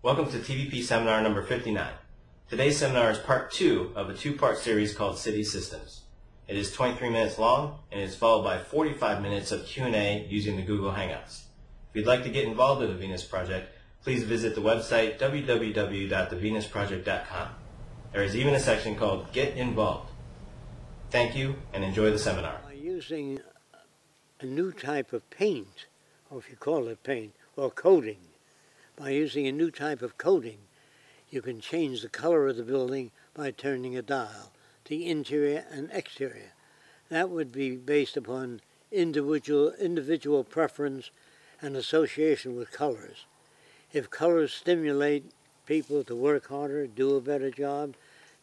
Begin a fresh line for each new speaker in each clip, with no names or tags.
Welcome to TVP Seminar number 59. Today's seminar is part 2 of a 2-part series called City Systems. It is 23 minutes long and is followed by 45 minutes of Q&A using the Google Hangouts. If you'd like to get involved with the Venus Project, please visit the website www.thevenusproject.com. There is even a section called Get Involved. Thank you and enjoy the seminar.
By using a new type of paint, or if you call it paint, or coating, by using a new type of coating, you can change the color of the building by turning a dial, the interior and exterior. That would be based upon individual preference and association with colors. If colors stimulate people to work harder, do a better job,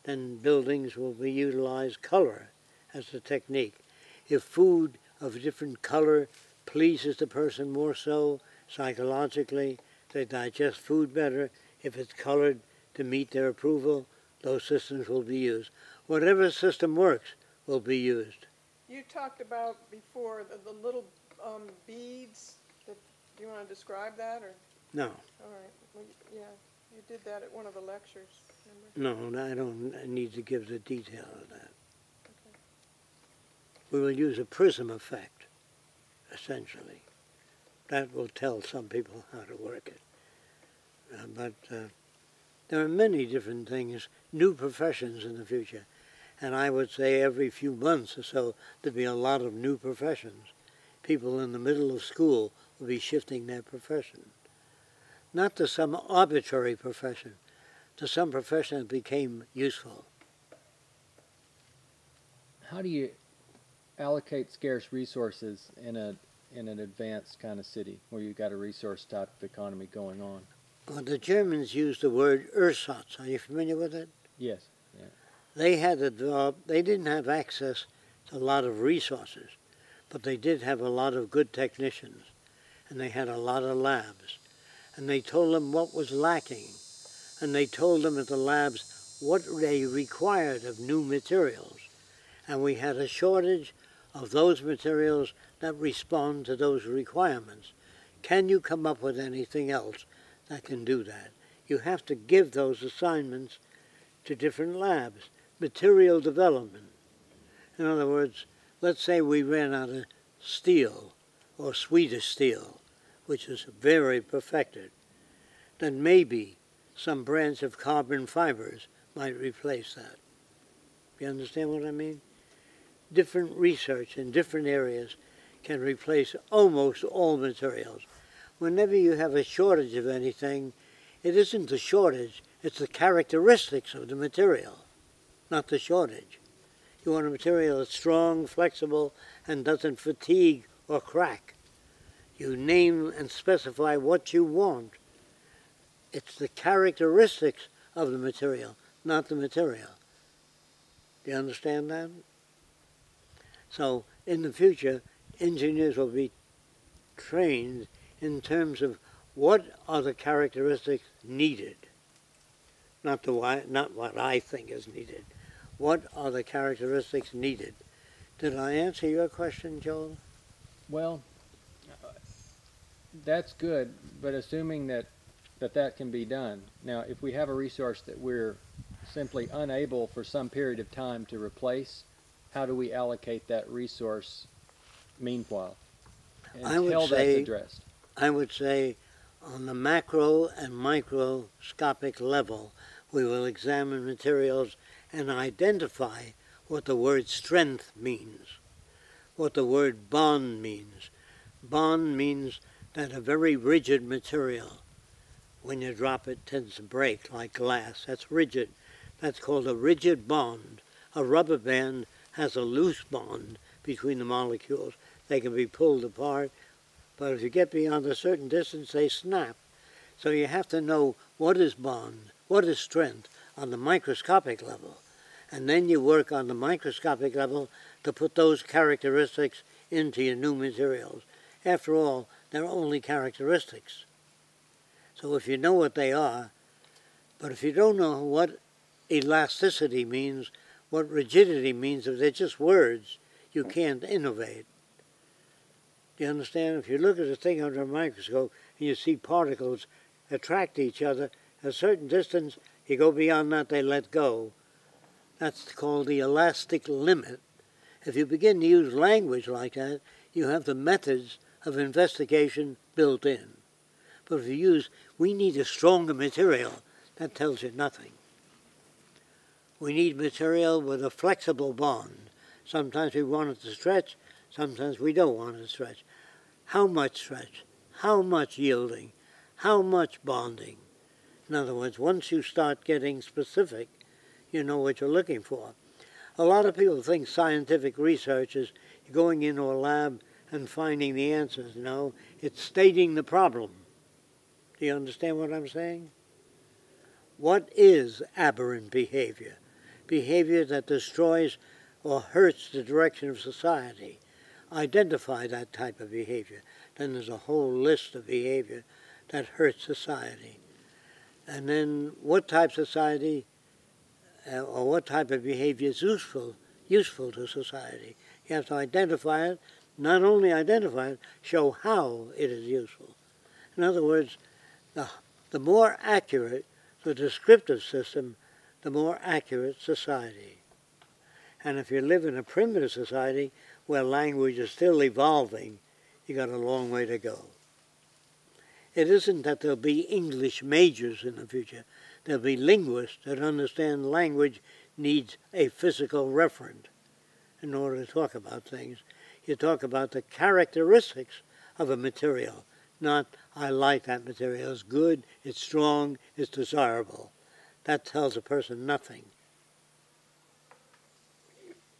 then buildings will be utilized color as the technique. If food of a different color pleases the person more so psychologically, they digest food better. If it's colored to meet their approval, those systems will be used. Whatever system works will be used.
You talked about before the little beads. Do you want to describe that? Or?
No.
All right. Well, yeah, you did that at one of the lectures,
No,
remember?
I don't need to give the detail of that.
Okay.
We will use a prism effect, essentially. That will tell some people how to work it. But there are many different things, new professions in the future. And I would say every few months or so, there'll be a lot of new professions. People in the middle of school will be shifting their profession. Not to some arbitrary profession, to some profession that became useful.
How do you allocate scarce resources in an advanced kind of city where you've got a resource type of economy going on?
Well, the Germans used the word Ersatz. Are you familiar with it?
Yes. Yeah.
They had developed, they didn't have access to a lot of resources, but they did have a lot of good technicians, and they had a lot of labs. And they told them what was lacking, and they told them at the labs what they required of new materials. And we had a shortage of those materials that respond to those requirements. Can you come up with anything else that can do that? You have to give those assignments to different labs. Material development. In other words, let's say we ran out of steel, or Swedish steel, which is very perfected. Then maybe some branch of carbon fibers might replace that. You understand what I mean? Different research in different areas can replace almost all materials. Whenever you have a shortage of anything, it isn't the shortage, it's the characteristics of the material, not the shortage. You want a material that's strong, flexible, and doesn't fatigue or crack. You name and specify what you want. It's the characteristics of the material, not the material. Do you understand that? So in the future, engineers will be trained in terms of what are the characteristics needed, not what I think is needed. What are the characteristics needed? Did I answer your question, Joel?
Well, that's good, but assuming that can be done. Now, if we have a resource that we're simply unable for some period of time to replace, how do we allocate that resource meanwhile until that's addressed?
I would say on the macro and microscopic level, we will examine materials and identify what the word strength means, what the word bond means. Bond means that a very rigid material, when you drop it, tends to break like glass. That's rigid. That's called a rigid bond. A rubber band has a loose bond between the molecules. They can be pulled apart, but if you get beyond a certain distance, they snap. So you have to know what is bond, what is strength on the microscopic level. And then you work on the microscopic level to put those characteristics into your new materials. After all, they're only characteristics. So if you know what they are, but if you don't know what elasticity means, what rigidity means, if they're just words, you can't innovate. Do you understand? If you look at a thing under a microscope and you see particles attract each other a certain distance, you go beyond that, they let go. That's called the elastic limit. If you begin to use language like that, you have the methods of investigation built in. But if you use, we need a stronger material, that tells you nothing. We need material with a flexible bond. Sometimes we want it to stretch, sometimes we don't want it to stretch. How much stretch? How much yielding? How much bonding? In other words, once you start getting specific, you know what you're looking for. A lot of people think scientific research is going into a lab and finding the answers. No, it's stating the problem. Do you understand what I'm saying? What is aberrant behavior? Behavior that destroys or hurts the direction of society. Identify that type of behavior. Then there's a whole list of behavior that hurts society. And then what type of society or what type of behavior is useful to society. You have to identify it, not only identify it, show how it is useful. In other words, the more accurate the descriptive system, the more accurate society. And if you live in a primitive society where language is still evolving, you got a long way to go. It isn't that there'll be English majors in the future. There'll be linguists that understand language needs a physical referent in order to talk about things. You talk about the characteristics of a material, not, I like that material, it's good, it's strong, it's desirable. That tells a person nothing.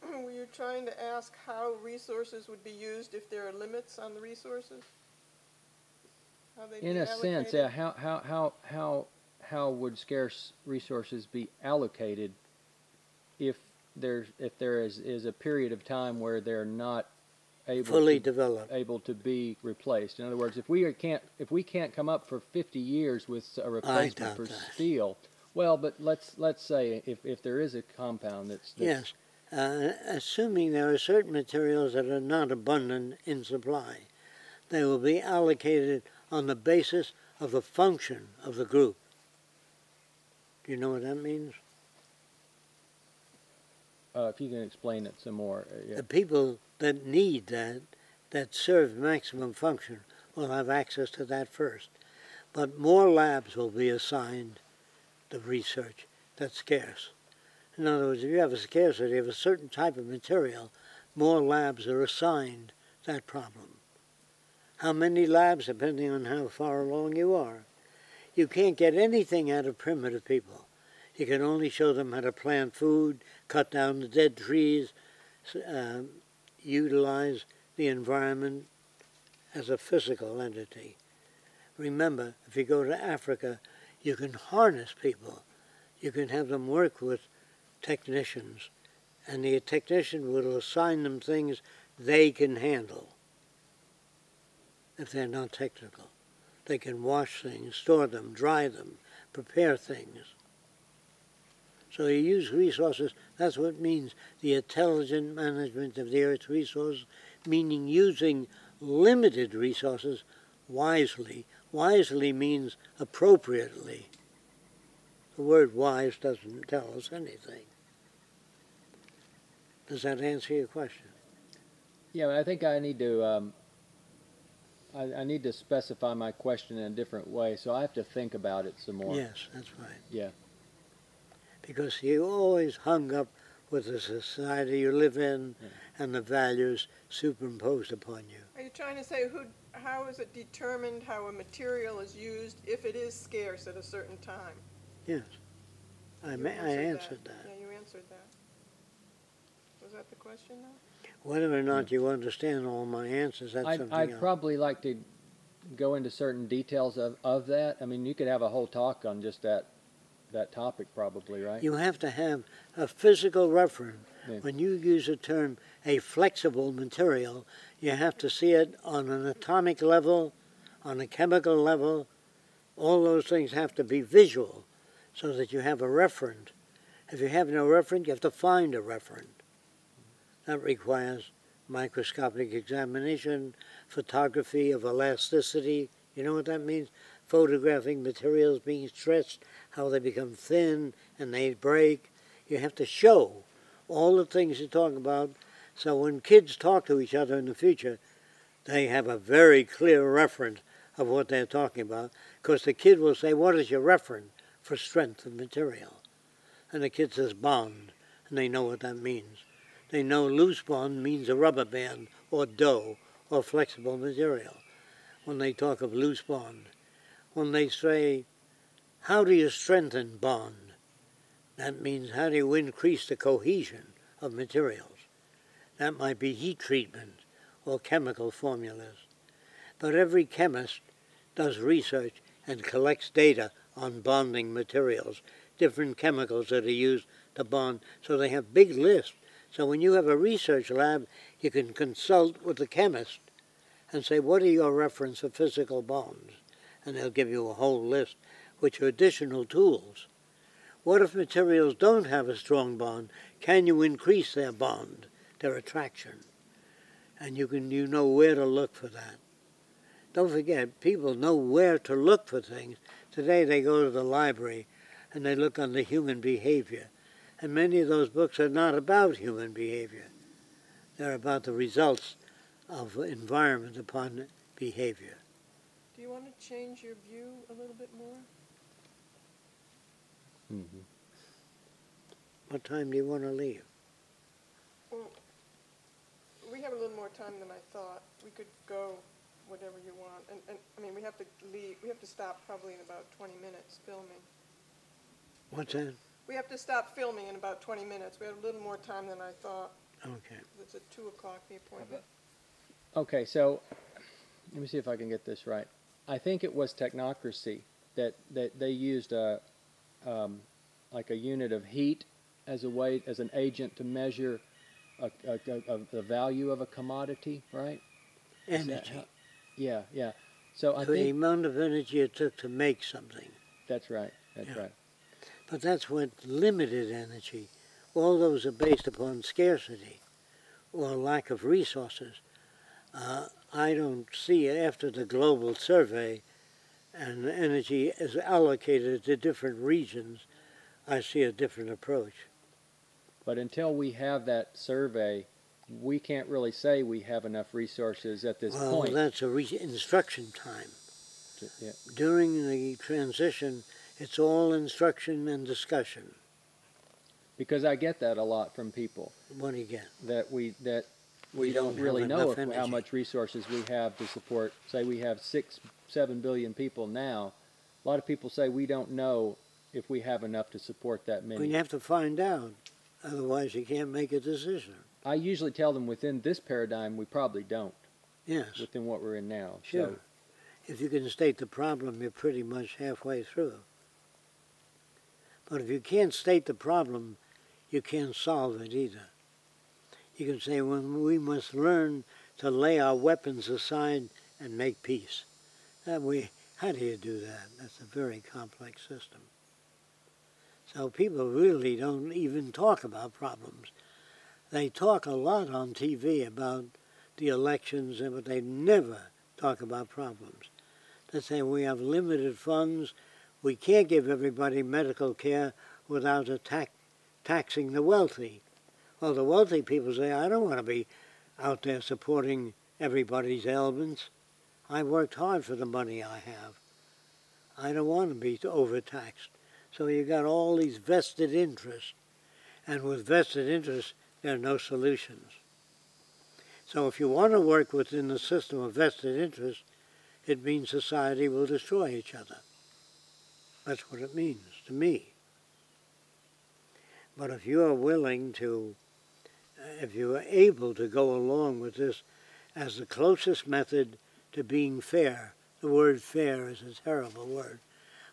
Were you trying to ask how resources would be used if there are limits on the resources? How they'd
In
be
a sense,
allocated?
yeah. How would scarce resources be allocated if there is a period of time where they're not
Fully developed.
able to be replaced? In other words, if we can't come up for 50 years with a replacement for steel, well, but let's say if there is a compound that's
yes, assuming there are certain materials that are not abundant in supply, they will be allocated on the basis of the function of the group. Do you know what that means?
if you can explain it some more. Yeah.
The people that need that serve maximum function, will have access to that first. But more labs will be assigned to research that's scarce. In other words, if you have a scarcity of a certain type of material, more labs are assigned that problem. How many labs, depending on how far along you are. You can't get anything out of primitive people. You can only show them how to plant food, cut down the dead trees, utilize the environment as a physical entity. Remember, if you go to Africa, you can harness people. You can have them work with technicians, and the technician will assign them things they can handle if they're not technical. They can wash things, store them, dry them, prepare things. So you use resources, that's what it means, the intelligent management of the Earth's resources, meaning using limited resources wisely. Wisely means appropriately. The word wise doesn't tell us anything. Does that answer your question?
Yeah, I think I need to I need to specify my question in a different way, so I have to think about it some more.
Yes, that's right.
Yeah.
Because you always hung up with the society you live in and the values superimposed upon you.
Are you trying to say how is it determined how a material is used if it is scarce at a certain time?
Yes, I answered that.
Yeah, you answered that. Was that the question now?
Whether or not you understand all my answers, that's something
I'd
else.
probably like to go into certain details of that. I mean, you could have a whole talk on just that topic probably, right?
You have to have a physical reference.
Yeah.
When you use the term a flexible material, you have to see it on an atomic level, on a chemical level. All those things have to be visual so that you have a referent. If you have no referent, you have to find a referent. That requires microscopic examination, photography of elasticity. You know what that means? photographing materials being stretched, how they become thin and they break. You have to show all the things you talk about, so when kids talk to each other in the future, they have a very clear reference of what they're talking about, because the kid will say, what is your reference for strength of material? And the kid says bond, and they know what that means. They know loose bond means a rubber band or dough or flexible material when they talk of loose bond. When they say, how do you strengthen bond? That means how do you increase the cohesion of materials? That might be heat treatment or chemical formulas. But every chemist does research and collects data on bonding materials, different chemicals that are used to bond, so they have big lists. So when you have a research lab, you can consult with the chemist and say, what are your reference for physical bonds? And they'll give you a whole list, which are additional tools. What if materials don't have a strong bond? Can you increase their bond, their attraction? And you know where to look for that. Don't forget, people know where to look for things. Today they go to the library and they look under human behavior. And many of those books are not about human behavior. They're about the results of environment upon behavior.
Do you want to change your view a little bit more?
Mm-hmm.
What time do you want to leave?
Well, we have a little more time than I thought. We could go whatever you want. And I mean, we have to leave. We have to stop probably in about 20 minutes filming.
What's that?
We have to stop filming in about 20 minutes. We have a little more time than I thought.
Okay.
It's at 2 o'clock, the appointment.
Okay, so let me see if I can get this right. I think it was technocracy that they used like a unit of heat as an agent to measure the value of a commodity, right?
Energy.
Yeah. So I
the
think
amount of energy it took to make something.
that's right. That's right.
But that's what limited energy. All those are based upon scarcity or lack of resources. I don't see after the global survey and energy is allocated to different regions, I see a different approach.
But until we have that survey, we can't really say we have enough resources at this
Well,
point.
that's instruction time.
Yeah.
During the transition, it's all instruction and discussion.
Because I get that a lot from people.
What do you get?
That we
We
don't
don't
really
have
know
enough
how
energy.
much resources we have to support. Say we have 6-7 billion people now. A lot of people say we don't know if we have enough to support that many.
Well, you have to find out. Otherwise, you can't make a decision.
I usually tell them within this paradigm we probably don't.
Yes,
Within what we're in now.
sure.
So,
If you can state the problem, you're pretty much halfway through. But if you can't state the problem, you can't solve it either. You can say, well, we must learn to lay our weapons aside and make peace. How do you do that? That's a very complex system. So people really don't even talk about problems. They talk a lot on TV about the elections, but they never talk about problems. They say we have limited funds. We can't give everybody medical care without taxing the wealthy. Well, the wealthy people say, I don't want to be out there supporting everybody's ailments. I worked hard for the money I have. I don't want to be overtaxed. So you got all these vested interests. And with vested interests, there are no solutions. So if you want to work within the system of vested interests, it means society will destroy each other. That's what it means to me. But if you are willing to, if you are able to go along with this as the closest method to being fair, the word fair is a terrible word.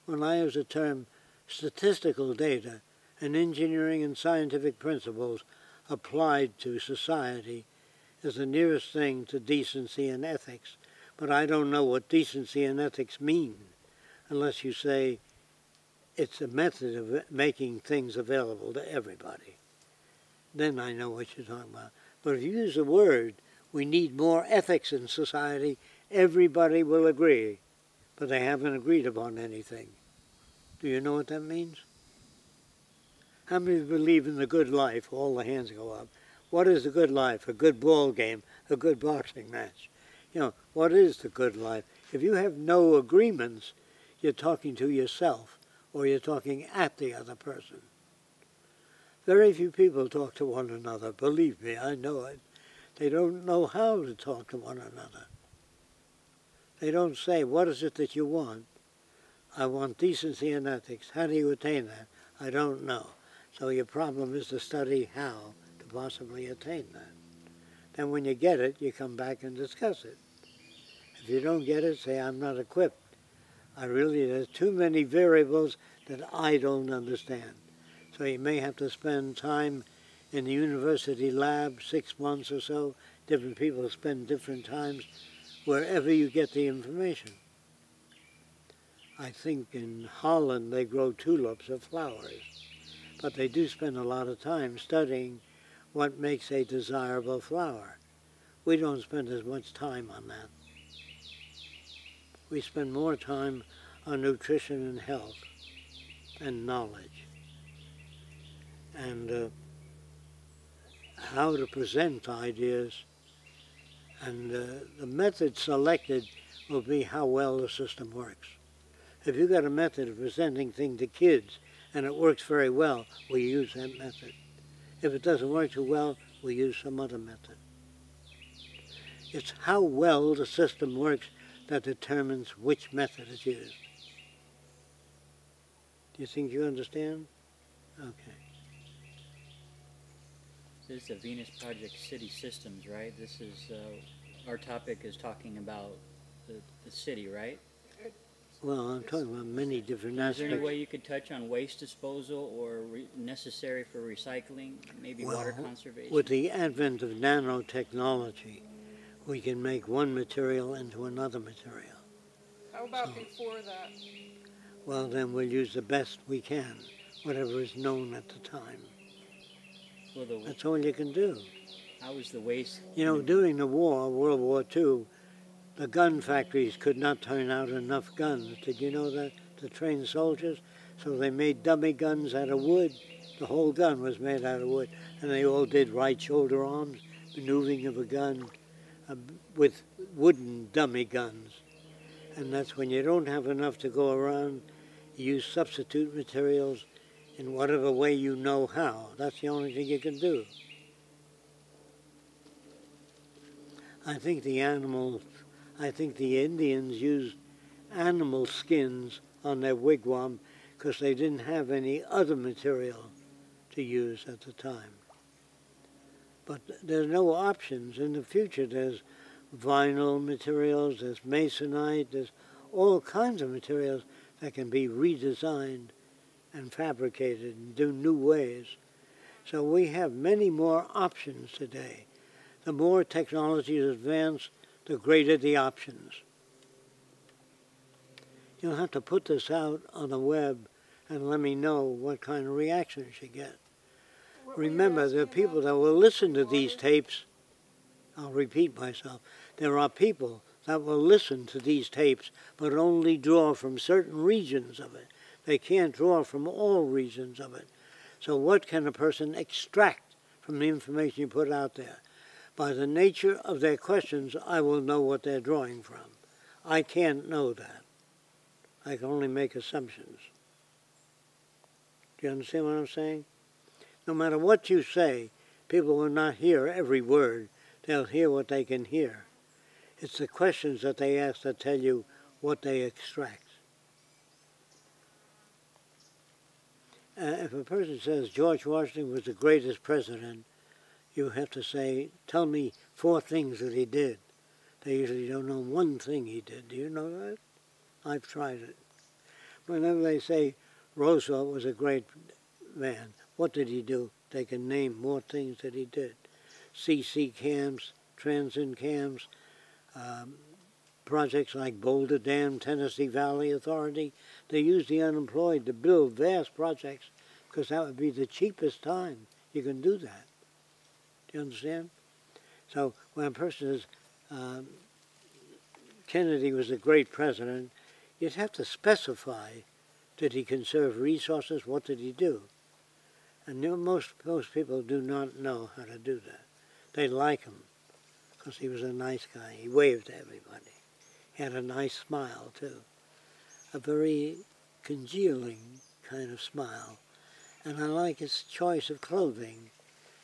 When I use the term statistical data and engineering and scientific principles applied to society is the nearest thing to decency and ethics. But I don't know what decency and ethics mean unless you say it's a method of making things available to everybody. Then I know what you're talking about. But if you use the word, we need more ethics in society, everybody will agree. but they haven't agreed upon anything. Do you know what that means? How many believe in the good life? All the hands go up. What is the good life? A good ball game, a good boxing match. You know, what is the good life? If you have no agreements, you're talking to yourself or you're talking at the other person. Very few people talk to one another. Believe me, I know it. They don't know how to talk to one another. They don't say, what is it that you want? I want decency and ethics. How do you attain that? I don't know. So your problem is to study how to possibly attain that. Then when you get it, you come back and discuss it. If you don't get it, say, I'm not equipped. There's too many variables that I don't understand. So you may have to spend time in the university lab, 6 months or so. Different people spend different times wherever you get the information. I think in Holland they grow tulips or flowers, but they do spend a lot of time studying what makes a desirable flower. We don't spend as much time on that. We spend more time on nutrition and health and knowledge and how to present ideas, and the method selected will be how well the system works. If you've got a method of presenting things to kids and it works very well, we use that method. If it doesn't work too well, we use some other method. It's how well the system works that determines which method is used. Do you think you understand? Okay.
This is the Venus Project City Systems, right? This is, our topic is talking about the city, right?
Well, I'm talking about many different
Is there any way
aspects.
you could touch on waste disposal or necessary for recycling, maybe water conservation?
With the advent of nanotechnology, we can make one material into another material.
How about before that?
Well, then we'll use the best we can, whatever is known at the time.
Well,
That's all you can do.
how is the waste?
You know, during the war, World War II, the gun factories could not turn out enough guns. Did you know that? To train soldiers? So they made dummy guns out of wood. The whole gun was made out of wood. And they all did right shoulder arms, maneuvering of a gun with wooden dummy guns. And that's when you don't have enough to go around, you use substitute materials in whatever way you know how. That's the only thing you can do. I think the Indians used animal skins on their wigwam because they didn't have any other material to use at the time. But there's no options. In the future, there's vinyl materials, there's masonite, there's all kinds of materials that can be redesigned and fabricated and do new ways. So we have many more options today. The more technology is advanced, the greater the options. You'll have to put this out on the web and let me know what kind of reactions you get. Remember, there are people that will listen to these tapes. I'll repeat myself. There are people that will listen to these tapes but only draw from certain regions of it. They can't draw from all regions of it. So what can a person extract from the information you put out there? By the nature of their questions, I will know what they're drawing from. I can't know that. I can only make assumptions. Do you understand what I'm saying? No matter what you say, people will not hear every word. They'll hear what they can hear. It's the questions that they ask that tell you what they extract. If a person says George Washington was the greatest president, you have to say, tell me 4 things that he did. They usually don't know one thing he did. Do you know that? I've tried it. Whenever they say Roosevelt was a great man, what did he do? They can name more things that he did. CC camps, transit camps, projects like Boulder Dam, Tennessee Valley Authority. They use the unemployed to build vast projects because that would be the cheapest time you can do that. Do you understand? So when a person says Kennedy was a great president, you'd have to specify, did he conserve resources? What did he do? And most people do not know how to do that. They like him because he was a nice guy. He waved to everybody. He had a nice smile, too. A very congealing kind of smile. And I like his choice of clothing.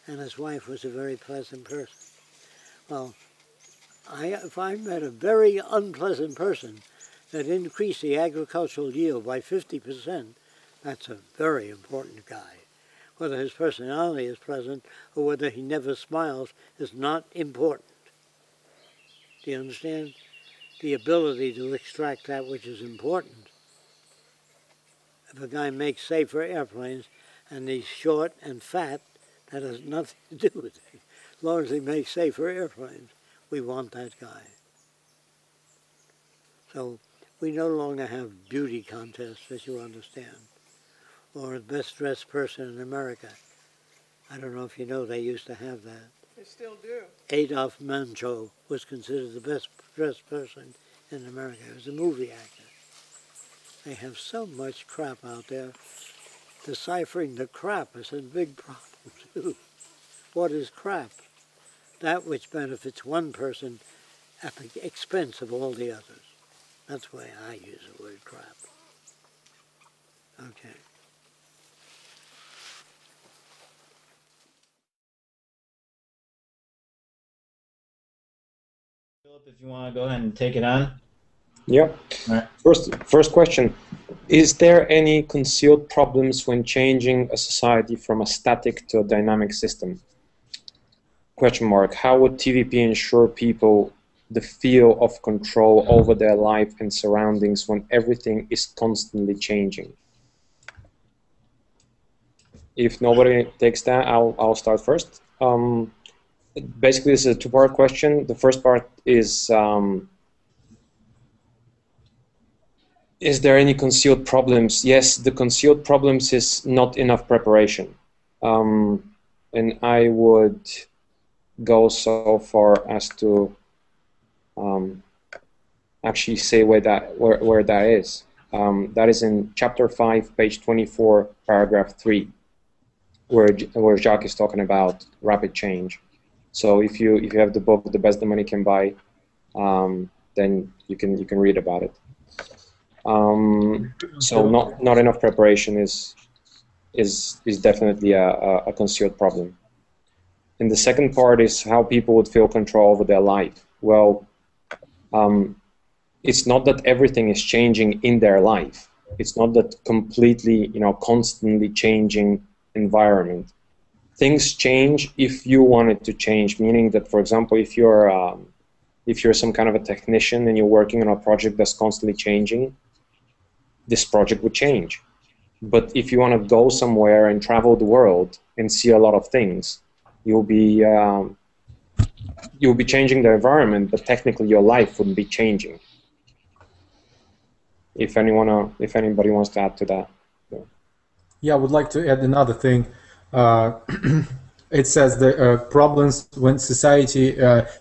And his wife was a very pleasant person. Well, if I met a very unpleasant person that increased the agricultural yield by 50%, that's a very important guy. Whether his personality is pleasant or whether he never smiles is not important. Do you understand? The ability to extract that which is important. If a guy makes safer airplanes and he's short and fat, that has nothing to do with it. As long as he makes safer airplanes, we want that guy. So we no longer have beauty contests, as you understand, or the best dressed person in America. I don't know if you know they used to have that.
They still do.
Adolf Mancho was considered the best dressed person in America. He was a movie actor. They have so much crap out there. Deciphering the crap is a big problem, too. What is crap? That which benefits one person at the expense of all the others. That's why I use the word crap. Okay.
Philip, if you want to go ahead and take it on.
Yep.
All right.
First question. Is there any concealed problems when changing a society from a static to a dynamic system? Question mark. How would TVP ensure people the feel of control over their life and surroundings when everything is constantly changing? If nobody takes that, I'll start first. Basically, this is a two-part question. The first part is there any concealed problems? Yes, the concealed problems is not enough preparation. And I would go so far as to actually say where that is. That is in chapter 5, page 24, paragraph 3, where Jacques is talking about rapid change. So if you have the book, The Best the Money Can Buy, then you can read about it. So not enough preparation is definitely a concealed problem. And the second part is how people would feel control over their life. Well, it's not that everything is changing in their life. It's not that completely, constantly changing environment. Things change if you want it to change, meaning that, for example, if you're some kind of a technician and you're working on a project that's constantly changing, this project would change. But if you want to go somewhere and travel the world and see a lot of things, you'll be changing the environment, but technically your life wouldn't be changing. If anybody wants to add to that.
Yeah, I would like to add another thing. It says the problems when society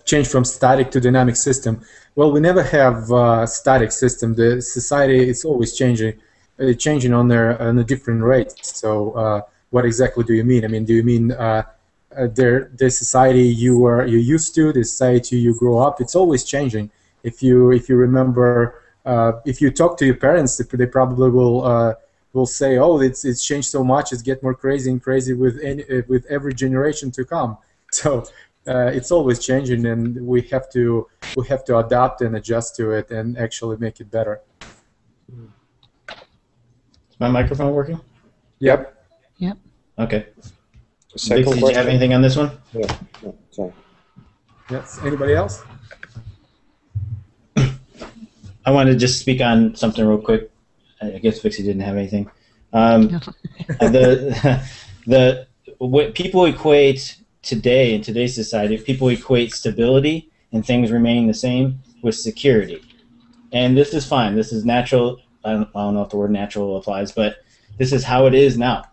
change from static to dynamic system. Well, we never have a static system. The society is always changing on a different rate. So what exactly do you mean? I mean, do you mean the society you used to, the society you grow up? It's always changing. If you remember, if you talk to your parents, they probably will say, "Oh, it's changed so much. It's get more crazy and crazy with every generation to come." So it's always changing, and we have to adapt and adjust to it and actually make it better.
Is my microphone working?
Yep.
Yep.
Okay.
Second
Did you have anything on this one?
Yeah. Sorry.
Yes. Anybody else?
I wanted to just speak on something real quick. I guess Vixie didn't have anything. What people equate today in today's society, people equate stability and things remaining the same with security, and this is fine. This is natural. I don't know if the word natural applies, but this is how it is now.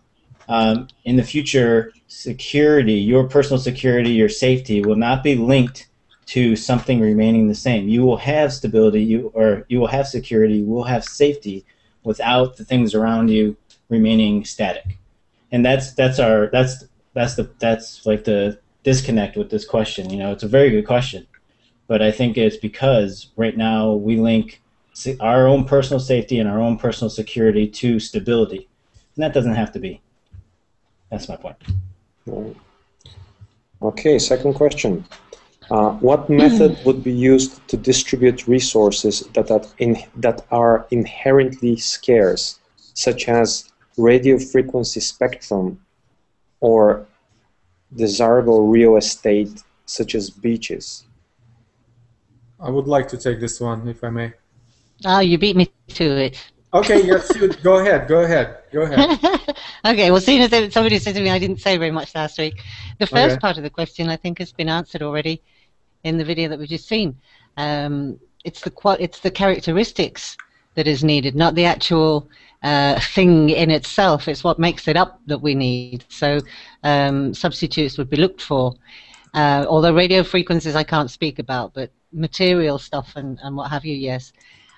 In the future, security, your personal security, your safety, will not be linked
to something remaining the same. You will have stability, you will have security, you will have safety without the things around you remaining static. And that's like the disconnect with this question. You know, it's a very good question, but I think it's because right now we link our own personal safety and our own personal security to stability, and that doesn't have to be. That's my point.
Right. Okay, second question. What method would be used to distribute resources that are inherently scarce, such as radio frequency spectrum or desirable real estate, such as beaches?
I would like to take this one, if I may.
Oh, you beat me to it.
Okay, yes, go ahead.
Okay, well, seeing as somebody said to me I didn't say very much last week, the first part of the question I think has been answered already in the video that we've just seen. It's the characteristics that is needed, not the actual thing in itself. It's what makes it up that we need. So substitutes would be looked for. Although radio frequencies I can't speak about, but material stuff and what have you, yes.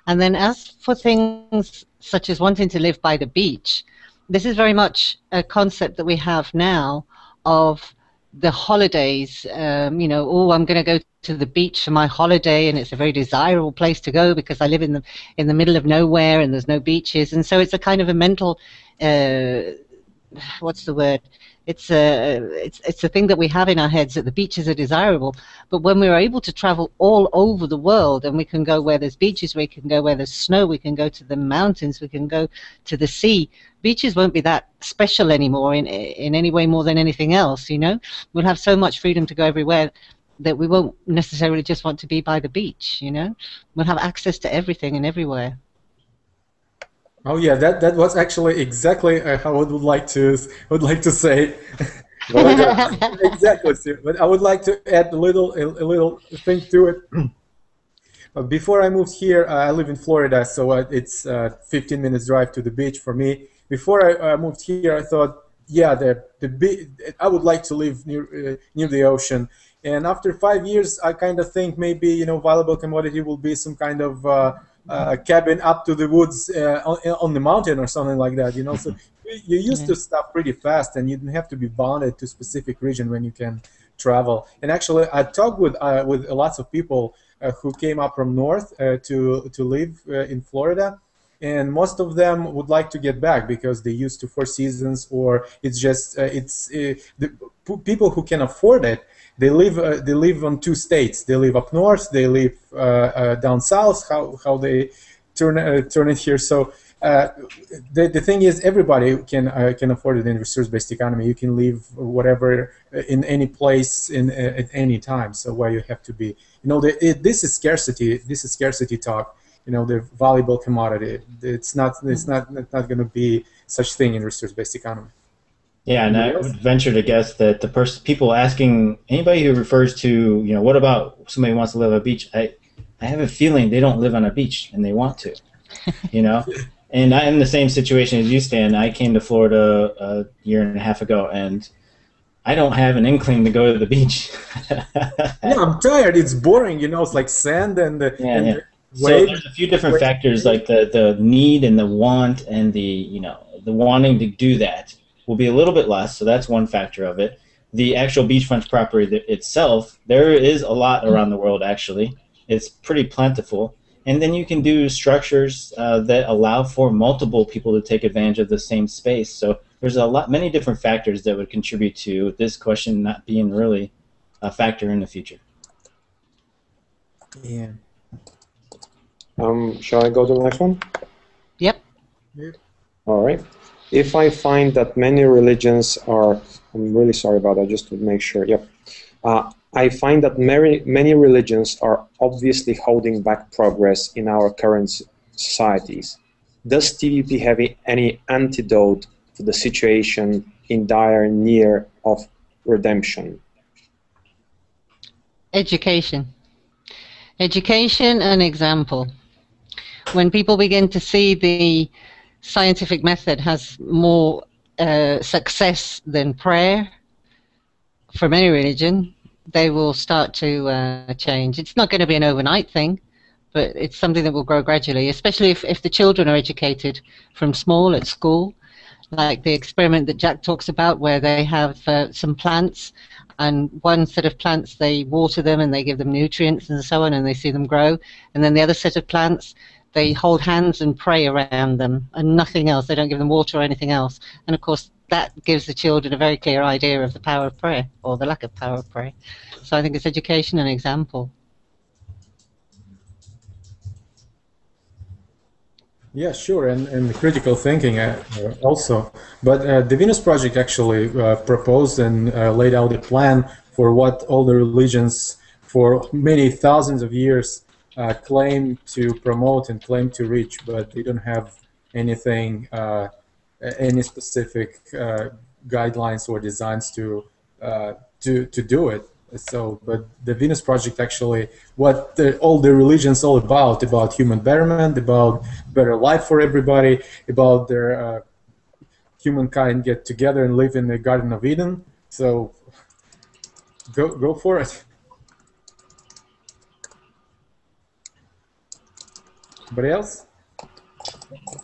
And then as for things such as wanting to live by the beach, this is very much a concept that we have now of the holidays. You know, oh, I'm going to go to the beach for my holiday, and it's a very desirable place to go because I live in the middle of nowhere and there's no beaches. And so it's a kind of a mental, what's the word? It's a thing that we have in our heads that the beaches are desirable. But when we're able to travel all over the world, and we can go where there's beaches, we can go where there's snow, we can go to the mountains, we can go to the sea, beaches won't be that special anymore in any way more than anything else, you know? We'll have so much freedom to go everywhere that we won't necessarily just want to be by the beach, you know? We'll have access to everything and everywhere.
Oh yeah, that was actually exactly how I would like to say. Exactly, Steve. But I would like to add a little thing to it. Before I moved here, I live in Florida, so it's 15 minutes drive to the beach for me. Before I moved here, I thought, yeah, I would like to live near the ocean. And after 5 years, I kind of think maybe, you know, valuable commodity will be some kind of cabin up to the woods on the mountain or something like that, you know. So you used to stop pretty fast, and you didn't have to be bounded to a specific region when you can travel. And actually, I talked with lots of people who came up from north to live in Florida, and most of them would like to get back because they used to Four Seasons, or it's just the people who can afford it. They live on two states. They live up north. They live down south. How they turn it here. So the thing is, everybody can afford it in a resource-based economy. You can live whatever in any place at any time. So why you have to be, you know, this is scarcity. This is scarcity talk. You know, the valuable commodity. It's not going to be such thing in resource-based economy.
Yeah, and I would venture to guess that the people asking, anybody who refers to, you know, what about somebody who wants to live on a beach? I have a feeling they don't live on a beach and they want to, you know. And I'm in the same situation as you, Stan. I came to Florida a year and a half ago, and I don't have an inkling to go to the beach.
Yeah, I'm tired. It's boring, you know. It's like sand and
so there's a few different factors, like the need and the want and the wanting to do that will be a little bit less, so that's one factor of it. The actual beachfront property itself, there is a lot around the world, actually. It's pretty plentiful. And then you can do structures that allow for multiple people to take advantage of the same space. So there's many different factors that would contribute to this question not being really a factor in the future.
Yeah.
Shall I go to the next one?
Yep.
All right. If I find that many religions are, I'm really sorry about that, just to make sure. Yep. I find that many religions are obviously holding back progress in our current societies. Does TVP have any antidote for the situation in dire need of redemption?
Education. Education and example. When people begin to see the scientific method has more success than prayer from any religion, they will start to change. It's not going to be an overnight thing, but it's something that will grow gradually, especially if the children are educated from small at school, like the experiment that Jack talks about, where they have some plants, and one set of plants, they water them and they give them nutrients and so on, and they see them grow. And then the other set of plants, they hold hands and pray around them and nothing else. They don't give them water or anything else. And of course, that gives the children a very clear idea of the power of prayer, or the lack of power of prayer. So I think it's education and example.
Yeah, sure, and critical thinking also. But the Venus Project actually proposed and laid out a plan for what all the religions for many thousands of years claim to promote and claim to reach, but they don't have anything, any specific guidelines or designs to do it. So, but the Venus Project actually, what all the religions all about human betterment, about better life for everybody, about their humankind get together and live in the Garden of Eden. So, go for it. Anybody else?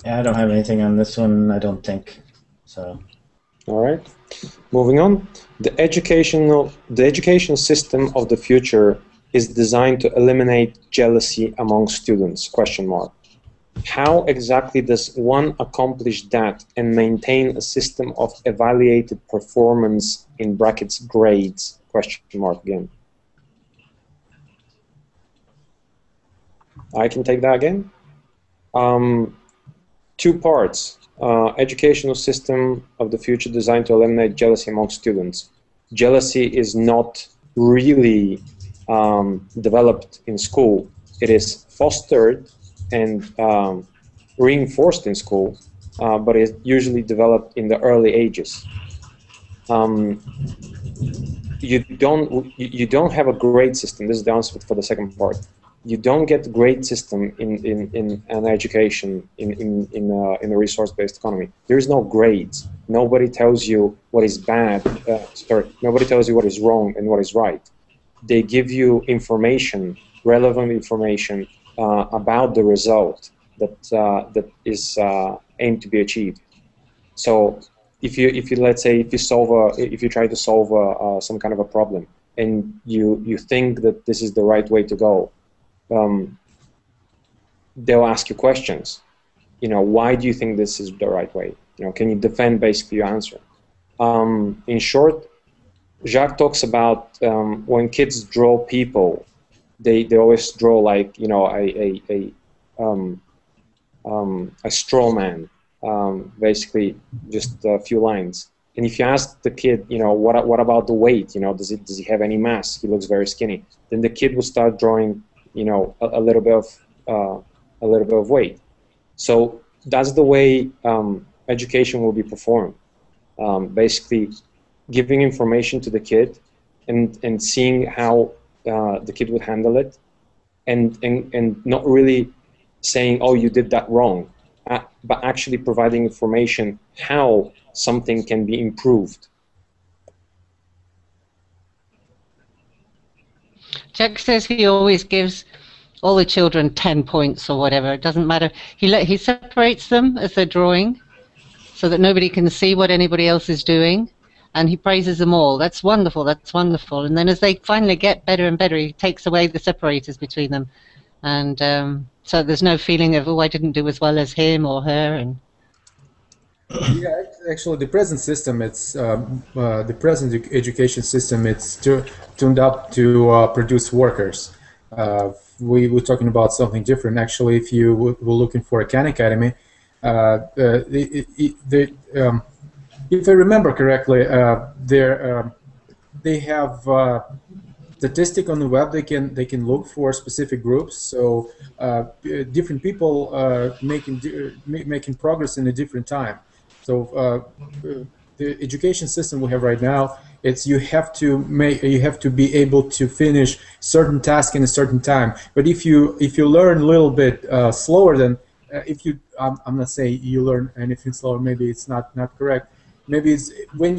Yeah, I don't have anything on this one, I don't think. So.
All right. Moving on. The education system of the future is designed to eliminate jealousy among students, ? How exactly does one accomplish that and maintain a system of evaluated performance in brackets grades? ? Again. I can take that again. Two parts. Educational system of the future designed to eliminate jealousy among students. Jealousy is not really developed in school. It is fostered and reinforced in school, but it's usually developed in the early ages. You don't have a grade system. This is the answer for the second part. You don't get a grade system in an education in a resource-based economy. There is no grades. Nobody tells you what is bad. Nobody tells you what is wrong and what is right. They give you information, relevant information about the result that is aimed to be achieved. So if you try to solve some kind of a problem and you think that this is the right way to go, they'll ask you questions. Why do you think this is the right way? Can you defend basically your answer? In short, Jacques talks about when kids draw people, they always draw like a straw man, basically just a few lines. And if you ask the kid, what about the weight? Does he have any mass? He looks very skinny. Then the kid will start drawing, a little bit of weight. So that's the way education will be performed. Basically, giving information to the kid and seeing how the kid would handle it, and not really saying, oh, you did that wrong, but actually providing information how something can be improved.
Jack says he always gives all the children 10 points or whatever. It doesn't matter. He separates them as they're drawing so that nobody can see what anybody else is doing, and he praises them all. That's wonderful. That's wonderful. And then as they finally get better and better, he takes away the separators between them, and so there's no feeling of, oh, I didn't do as well as him or her. And
yeah, actually, the present system, it's the present education system. It's tuned up to produce workers. We were talking about something different. Actually, if you were looking for a Khan Academy, if I remember correctly, they have statistic on the web. They can look for specific groups. So different people making progress in a different time. So the education system we have right now, it's you have to be able to finish certain tasks in a certain time. But if you learn a little bit slower than I'm not saying you learn anything slower. Maybe it's not correct. maybe it's when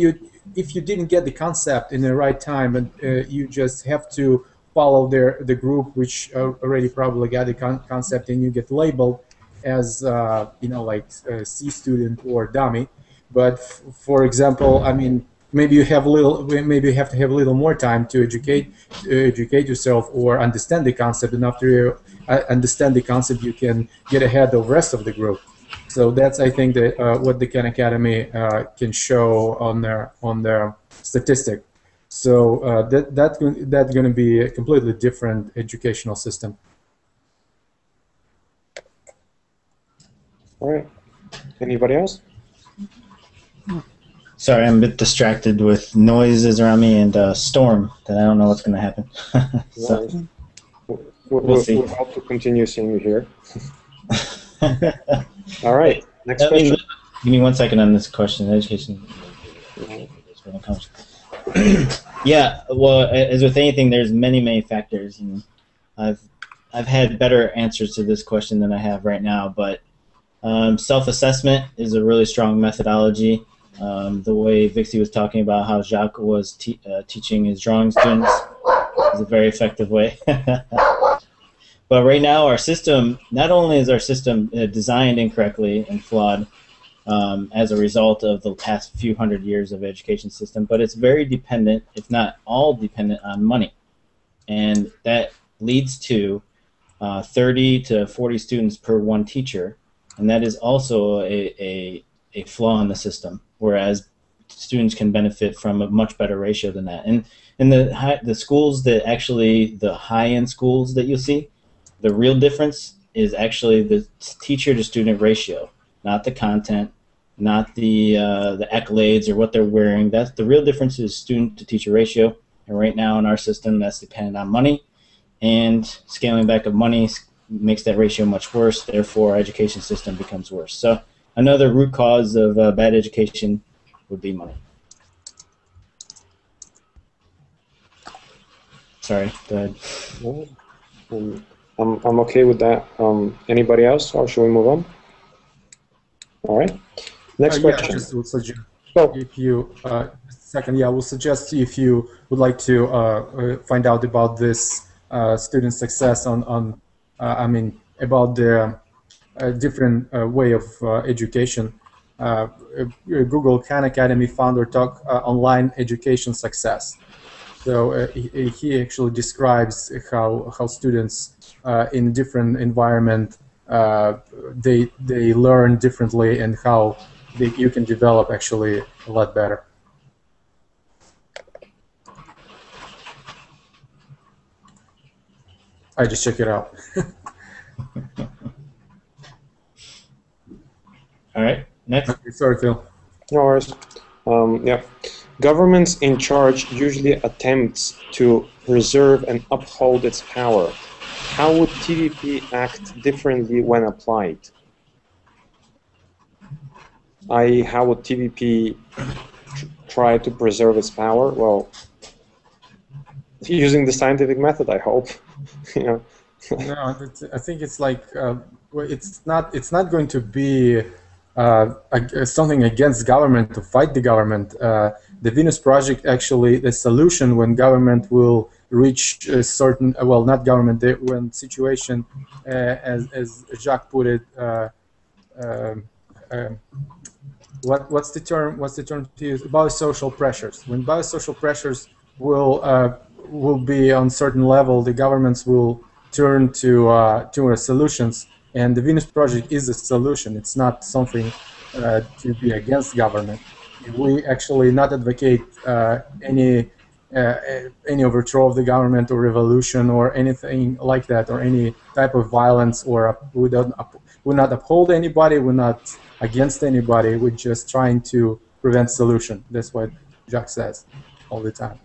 if you didn't get the concept in the right time, and you just have to follow the group which already probably got the concept, and you get labeled as like a C student or dummy. But for example, I mean, maybe you have to have a little more time to educate yourself or understand the concept, and after you understand the concept, you can get ahead of the rest of the group. So that's, I think, that what the Khan Academy can show on their statistic. So that's going to be a completely different educational system.
All right. Anybody else?
Sorry, I'm a bit distracted with noises around me and a storm that I don't know what's going to happen. So,
we'll see.
We'll
hope to continue seeing you here. All right. Next question.
Give me 1 second on this question. Education. Yeah. Well, as with anything, there's many factors, and I've had better answers to this question than I have right now. But self-assessment is a really strong methodology. The way Vixie was talking about how Jacques was teaching his drawing students is a very effective way. But right now, our system, not only is our system designed incorrectly and flawed as a result of the past few hundred years of education system, but it's very dependent, if not all dependent, on money. And that leads to 30 to 40 students per one teacher, and that is also a flaw in the system, whereas students can benefit from a much better ratio than that. And in the schools that actually, the high-end schools that you'll see, the real difference is actually the teacher-to-student ratio, not the content, not the accolades or what they're wearing. That's the real difference is student-to-teacher ratio. And right now in our system, that's dependent on money, and scaling back of money makes that ratio much worse. Therefore, our education system becomes worse. So another root cause of bad education would be money. Sorry, go ahead.
I'm okay with that. Anybody else, or should we move on? All right. Next question.
Yeah, just would suggest if you I will suggest if you would like to find out about this student success I mean, about the different way of education. Google Khan Academy founder talk online education success. So he actually describes how students in different environment they learn differently, and how you can develop actually a lot better. I just check it out.
All right, next.
Okay, sorry, Phil.
No worries. Yeah. Governments in charge usually attempts to preserve and uphold its power. How would TVP act differently when applied? i.e., how would TVP try to preserve its power? Well, using the scientific method, I hope. You know.
No, I think it's like it's not going to be something against government to fight the government. The Venus Project actually the solution when government will reach a certain not government when situation as Jacques put it. What's the term to use? Biosocial pressures. When biosocial pressures will be on certain level, the governments will turn to solutions, and the Venus Project is a solution. It's not something to be against government. We actually not advocate any overthrow of the government or revolution or anything like that, or any type of violence, or we not uphold anybody. We're not against anybody. We're just trying to prevent solution. That's what Jacques says all the time.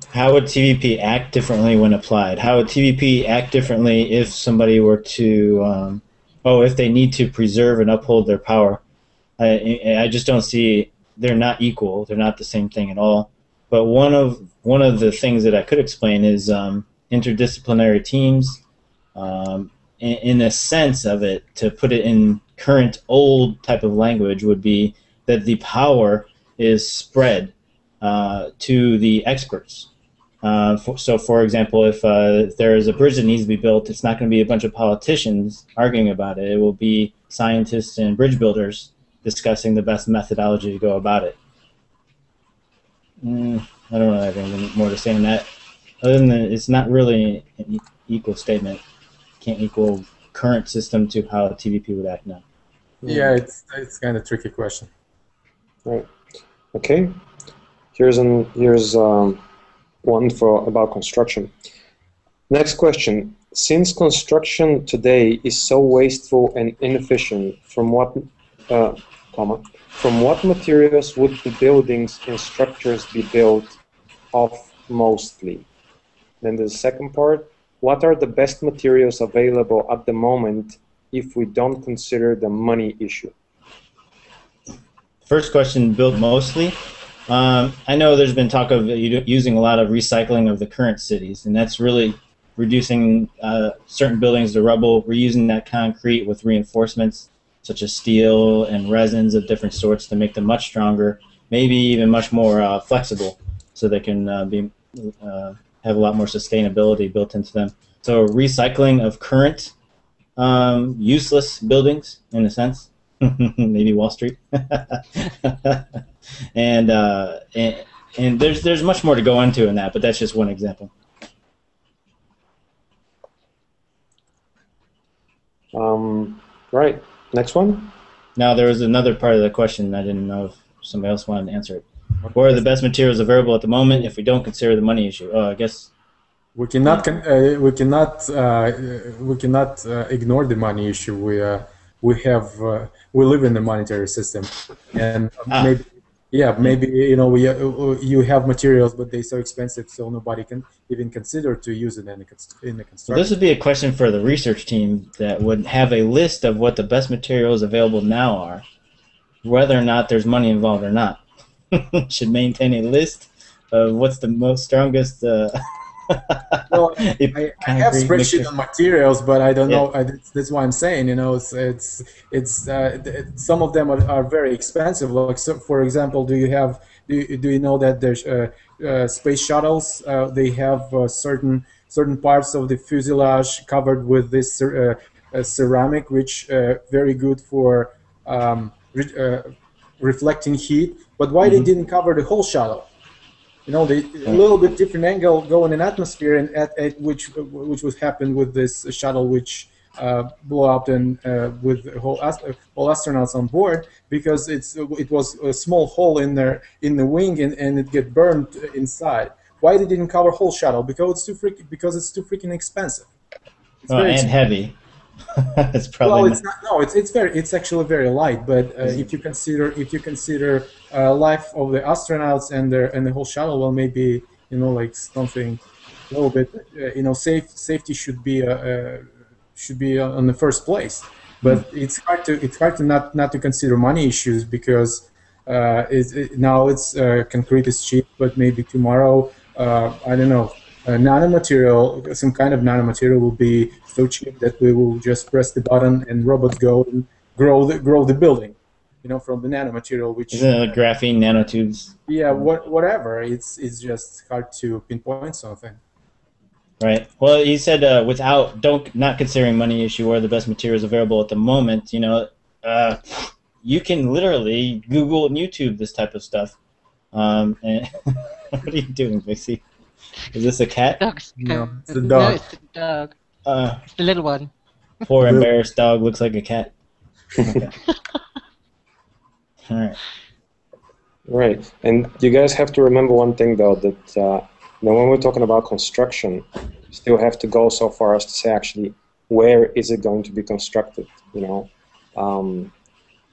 How would TVP act differently when applied? How would TVP act differently if somebody were to, if they need to preserve and uphold their power? I just don't see, they're not equal. They're not the same thing at all. But one of the things that I could explain is interdisciplinary teams. In a sense of it, to put it in current old type of language would be that the power is spread to the experts. So, for example, if there is a bridge that needs to be built, it's not going to be a bunch of politicians arguing about it. It will be scientists and bridge builders discussing the best methodology to go about it. I don't really have anything more to say on that. Other than that, it's not really an equal statement. Can't equal current system to how TVP would act now.
Yeah, it's kind of a tricky question.
Right. Okay. Here's one about construction. Next question. Since construction today is so wasteful and inefficient, from what materials would the buildings and structures be built of mostly? Then the second part, what are the best materials available at the moment if we don't consider the money issue?
First question, built mostly. I know there's been talk of using a lot of recycling of the current cities, and that's really reducing certain buildings to rubble, reusing that concrete with reinforcements such as steel and resins of different sorts to make them much stronger, maybe even much more flexible, so they can have a lot more sustainability built into them. So recycling of current useless buildings, in a sense, maybe Wall Street, and there's much more to go into in that, but that's just one example.
Right. Next one.
Now there was another part of the question I didn't know if somebody else wanted to answer it. What are the best materials available at the moment if we don't consider the money issue? Oh, I guess
we cannot ignore the money issue. We live in the monetary system, and maybe you have materials, but they're so expensive, so nobody can even consider to use it in the construction.
Well, this would be a question for the research team that would have a list of what the best materials available now are, whether or not there's money involved or not. Should maintain a list of what's the most strongest.
Well, I have spreadsheet on materials, but I don't know. That's why I'm saying, it's some of them are very expensive. Like, so, for example, do you know that there's space shuttles? They have certain parts of the fuselage covered with this ceramic, which very good for reflecting heat. But why they didn't cover the whole shuttle? A little bit different angle go in an atmosphere, and at which would happen with this shuttle, which blew up and with all astronauts on board, because it was a small hole in the wing, and it get burned inside. Why they didn't cover whole shuttle? Because it's too freaking expensive. It's very expensive.
Heavy. It's probably
well, it's not. No, it's actually very light. But if you consider life of the astronauts and the whole shuttle, well, maybe like something a little bit. Safety should be on the first place. But it's hard to not to consider money issues, because now it's concrete is cheap, but maybe tomorrow I don't know. Nanomaterial, some kind of nanomaterial will be so cheap that we will just press the button and robots go and grow the building, from the nanomaterial, which
graphene nanotubes.
Yeah, whatever. It's just hard to pinpoint something.
Right. Well, you said not considering money issue or the best materials available at the moment. You can literally Google and YouTube this type of stuff. And what are you doing, Mixie? Is this a cat?
No, it's a dog.
No, it's a dog. It's the little one.
Poor embarrassed dog looks like a cat. Okay. All right.
Right. And you guys have to remember one thing, though, that when we're talking about construction, you still have to go so far as to say, actually, where is it going to be constructed?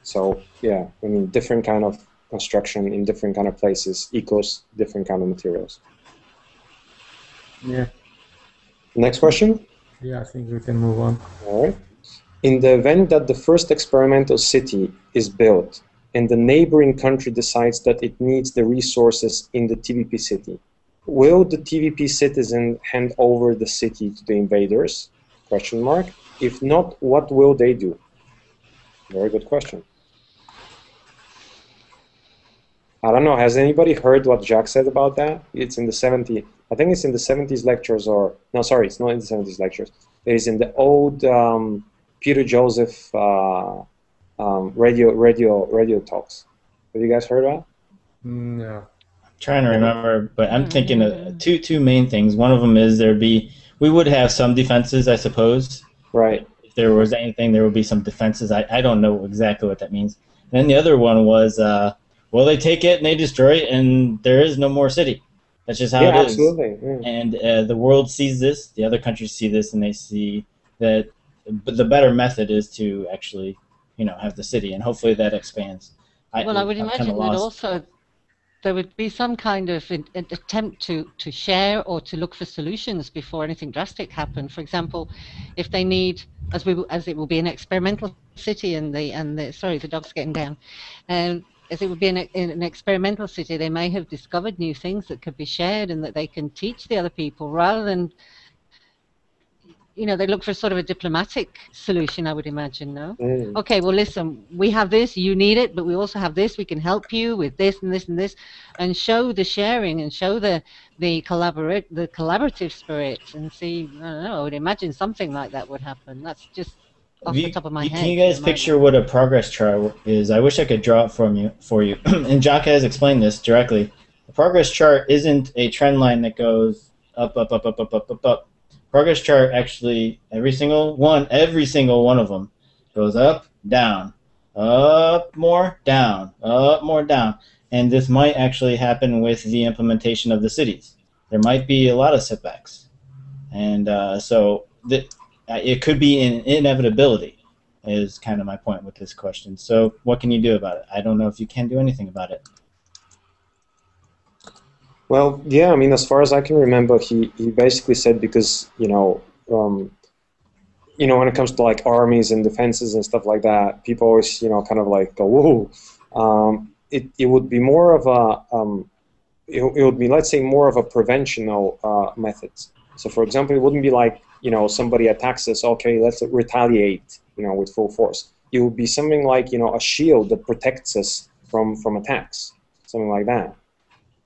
So yeah, different kind of construction in different kind of places equals different kind of materials.
Yeah.
Next question?
Yeah, I think we can move on.
All right. In the event that the first experimental city is built and the neighboring country decides that it needs the resources in the TVP city, will the TVP citizen hand over the city to the invaders? Question mark. If not, what will they do? Very good question. I don't know. Has anybody heard what Jacques said about that? It's in the 70s. I think it's in the 70s lectures, or no, sorry, it's not in the 70s lectures. It is in the old Peter Joseph radio talks. Have you guys heard about?
No.
Trying to remember, but I'm thinking of two main things. One of them is we would have some defenses, I suppose.
Right.
If there was anything, there would be some defenses. I don't know exactly what that means. And then the other one was, well, they take it and they destroy it, and there is no more city. That's just how it is.
Absolutely. Yeah.
And the world sees this, the other countries see this, and they see that the better method is to actually, have the city, and hopefully that expands.
I would imagine that also there would be some kind of an attempt to share or to look for solutions before anything drastic happened. For example, if they need, as it will be an experimental city, sorry, the dog's getting down. As it would be in an experimental city, they may have discovered new things that could be shared and that they can teach the other people, rather than, they look for sort of a diplomatic solution, I would imagine, no? Okay, well, listen, we have this, you need it, but we also have this, we can help you with this and this and this, and show the sharing and show the collaborative spirit, and see, I don't know, I would imagine something like that would happen. That's just off the top of my head.
Can you guys picture what a progress chart is? I wish I could draw it for you. And Jacques has explained this directly. The progress chart isn't a trend line that goes up, up, up, up, up, up, up, up. Progress chart actually, every single one of them goes up, down, up, more, down, up, more, down. And this might actually happen with the implementation of the cities. There might be a lot of setbacks. And it could be an inevitability, is kind of my point with this question. So what can you do about it? I don't know if you can do anything about it.
Well, yeah, I mean, as far as I can remember, he basically said, because, when it comes to like armies and defenses and stuff like that, people always, kind of like go, whoa. It would be more of a, it would be, let's say, more of a preventional methods. So, for example, it wouldn't be like, somebody attacks us, okay, let's retaliate, with full force. It would be something like, a shield that protects us from attacks, something like that.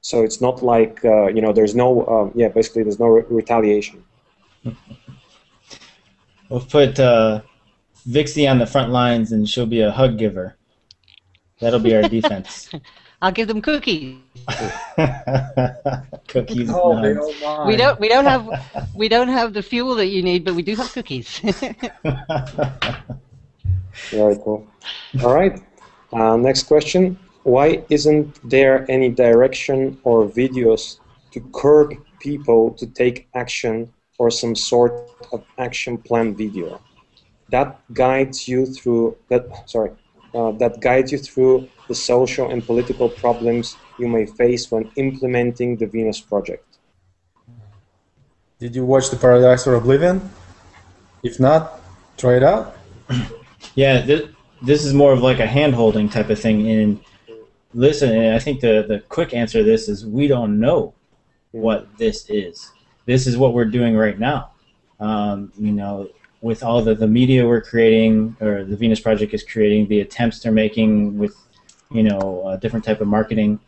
So it's not like, there's no, basically there's no retaliation.
We'll put Vixie on the front lines, and she'll be a hug giver. That'll be our defense.
I'll give them cookies.
Cookies.
Oh, they don't mind.
We don't have the fuel that you need, but we do have cookies.
Very cool. All right. Next question. Why isn't there any direction or videos to curb people to take action, or some sort of action plan video that guides you through that guides you through the social and political problems you may face when implementing the Venus project?
Did you watch The Paradise or Oblivion? If not, try it out.
Yeah, this is more of like a hand-holding type of thing. And listen, I think the quick answer to this is we don't know what this is. This is what we're doing right now. With all the media we're creating, or the Venus Project is creating, the attempts they're making with, a different type of marketing.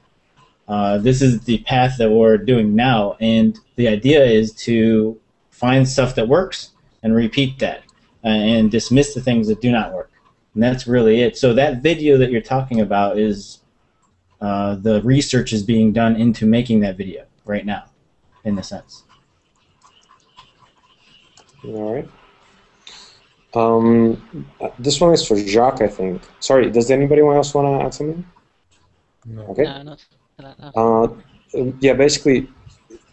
This is the path that we're doing now, and the idea is to find stuff that works and repeat that, and dismiss the things that do not work. And that's really it. So that video that you're talking about is the research is being done into making that video right now, in a sense.
All right. This one is for Jacques, I think. Sorry, does anybody else want to add something?
No.
Okay.
No, not that.
Yeah, basically,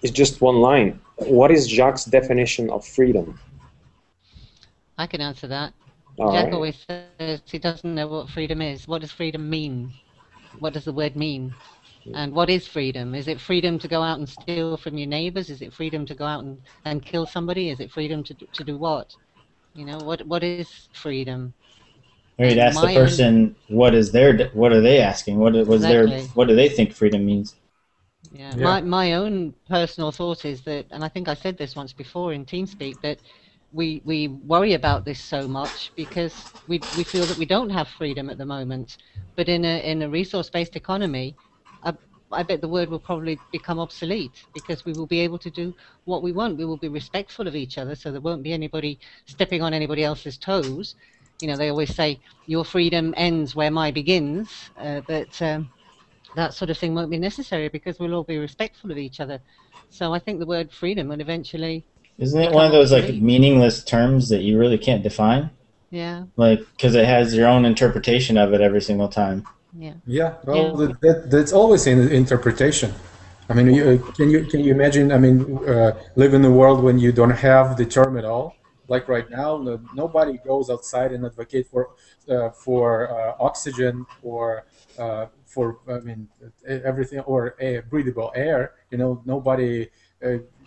it's just one line. What is Jacques' definition of freedom?
I can answer that.
All
Jack
right.
always says he doesn't know what freedom is. What does freedom mean? What does the word mean? And what is freedom? Is it freedom to go out and steal from your neighbors? Is it freedom to go out and kill somebody? Is it freedom to do what? What is freedom?
Maybe ask the person what are they asking? What do they think freedom means?
Yeah. My own personal thought is that, and I think I said this once before in TeamSpeak, that we worry about this so much because we feel that we don't have freedom at the moment. But in a resource-based economy, I bet the word will probably become obsolete because we will be able to do what we want. We will be respectful of each other, so there won't be anybody stepping on anybody else's toes. You know, they always say your freedom ends where mine begins, but that sort of thing won't be necessary because we'll all be respectful of each other. So I think the word freedom will eventually
Isn't it
become
one of those like
obsolete.
meaningless terms that you really can't define?
Yeah,
Like, because it has your own interpretation of it every single time.
yeah,
Yeah,
yeah.
well, that's always in interpretation. I mean, can you imagine? I mean, live in a world when you don't have the term at all. Like right now, nobody goes outside and advocate for oxygen for I mean everything or air, breathable air. You know, nobody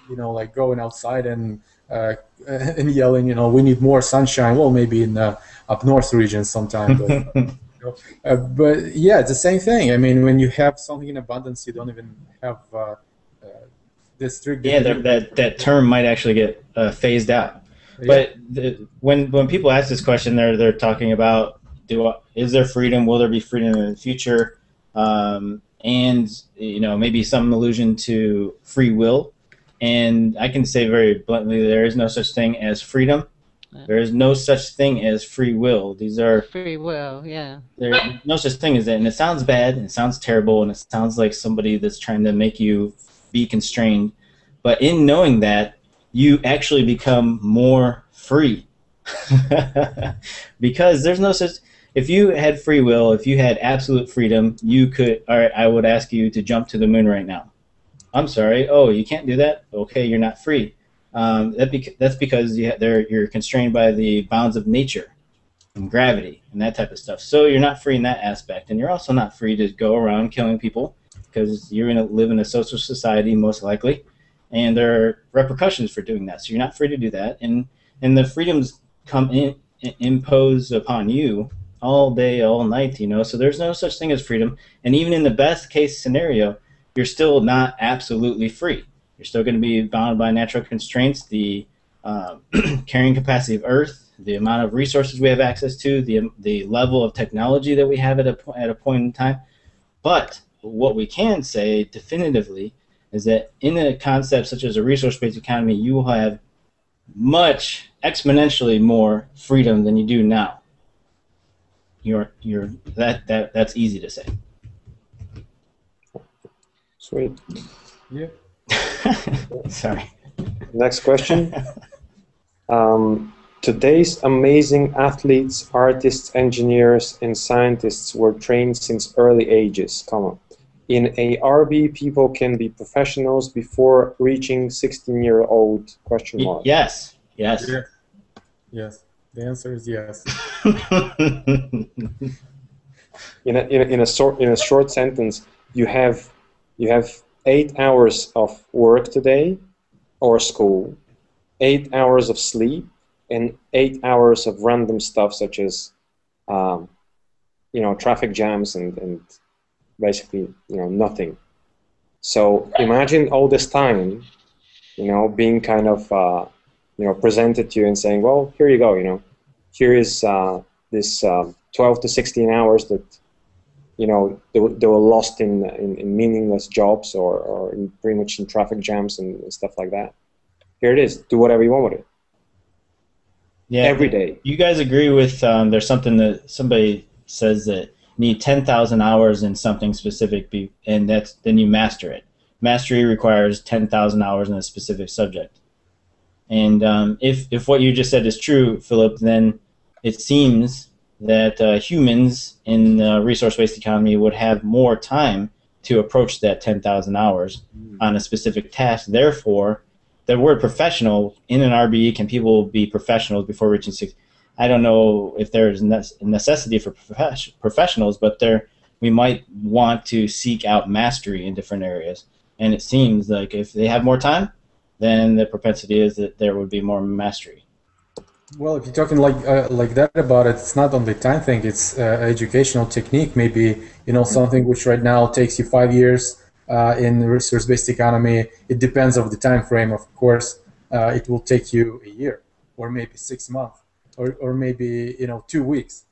like going outside uh, and yelling. You know, we need more sunshine. Well, maybe in up north regions sometime, but yeah, it's the same thing. I mean, when you have something in abundance, you don't even have this strict
Yeah,
definition.
that term might actually get phased out.
Yeah.
But when people ask this question, they're talking about is there freedom? Will there be freedom in the future? And maybe some allusion to free will. And I can say very bluntly, there is no such thing as freedom. There is no such thing as free will. These are
Free will, yeah.
there's no such thing as that, and it sounds bad, and it sounds terrible, and it sounds like somebody that's trying to make you be constrained. But in knowing that, you actually become more free, because there's no such. If you had free will, if you had absolute freedom, you could. All right, I would ask you to jump to the moon right now. I'm sorry. Oh, you can't do that. Okay, you're not free. That's because you're constrained by the bounds of nature and gravity and that type of stuff. So you're not free in that aspect, and you're also not free to go around killing people because you're going to live in a social society most likely, and there are repercussions for doing that. So you're not free to do that, and the freedoms come imposed upon you all day, all night. So there's no such thing as freedom, and even in the best case scenario, you're still not absolutely free. You're still going to be bound by natural constraints, the carrying capacity of Earth, the amount of resources we have access to, the level of technology that we have at a point in time. But what we can say definitively is that in a concept such as a resource-based economy, you will have much exponentially more freedom than you do now. That's easy to say.
Sweet.
Yeah.
Sorry.
Next question. Today's amazing athletes, artists, engineers, and scientists were trained since early ages. In a RB, people can be professionals before reaching 16-year-old ?
Yes. Yes.
Yeah. Yes. The answer is yes.
In a short sentence, you have 8 hours of work today, or school, 8 hours of sleep, and 8 hours of random stuff such as, traffic jams and basically, nothing. So imagine all this time, being kind of, presented to you and saying, well, here you go, here is this 12 to 16 hours that, they were lost in meaningless jobs or pretty much in traffic jams and stuff like that. Here it is. Do whatever you want with it.
Yeah,
every day.
You guys agree with there's something that somebody says that you need 10,000 hours in something specific, and then you master it. Mastery requires 10,000 hours in a specific subject. And if what you just said is true, Philip, then it seems that humans in the resource-based economy would have more time to approach that 10,000 hours on a specific task. Therefore, the word professional in an RBE, can people be professionals before reaching 6? I don't know if there's a necessity for professionals, but we might want to seek out mastery in different areas. And it seems like if they have more time, then the propensity is that there would be more mastery.
Well, if you're talking like that about it, it's not only time thing, it's educational technique. Maybe, something which right now takes you 5 years in the resource-based economy. It depends on the time frame, of course. It will take you a year or maybe 6 months, or maybe 2 weeks.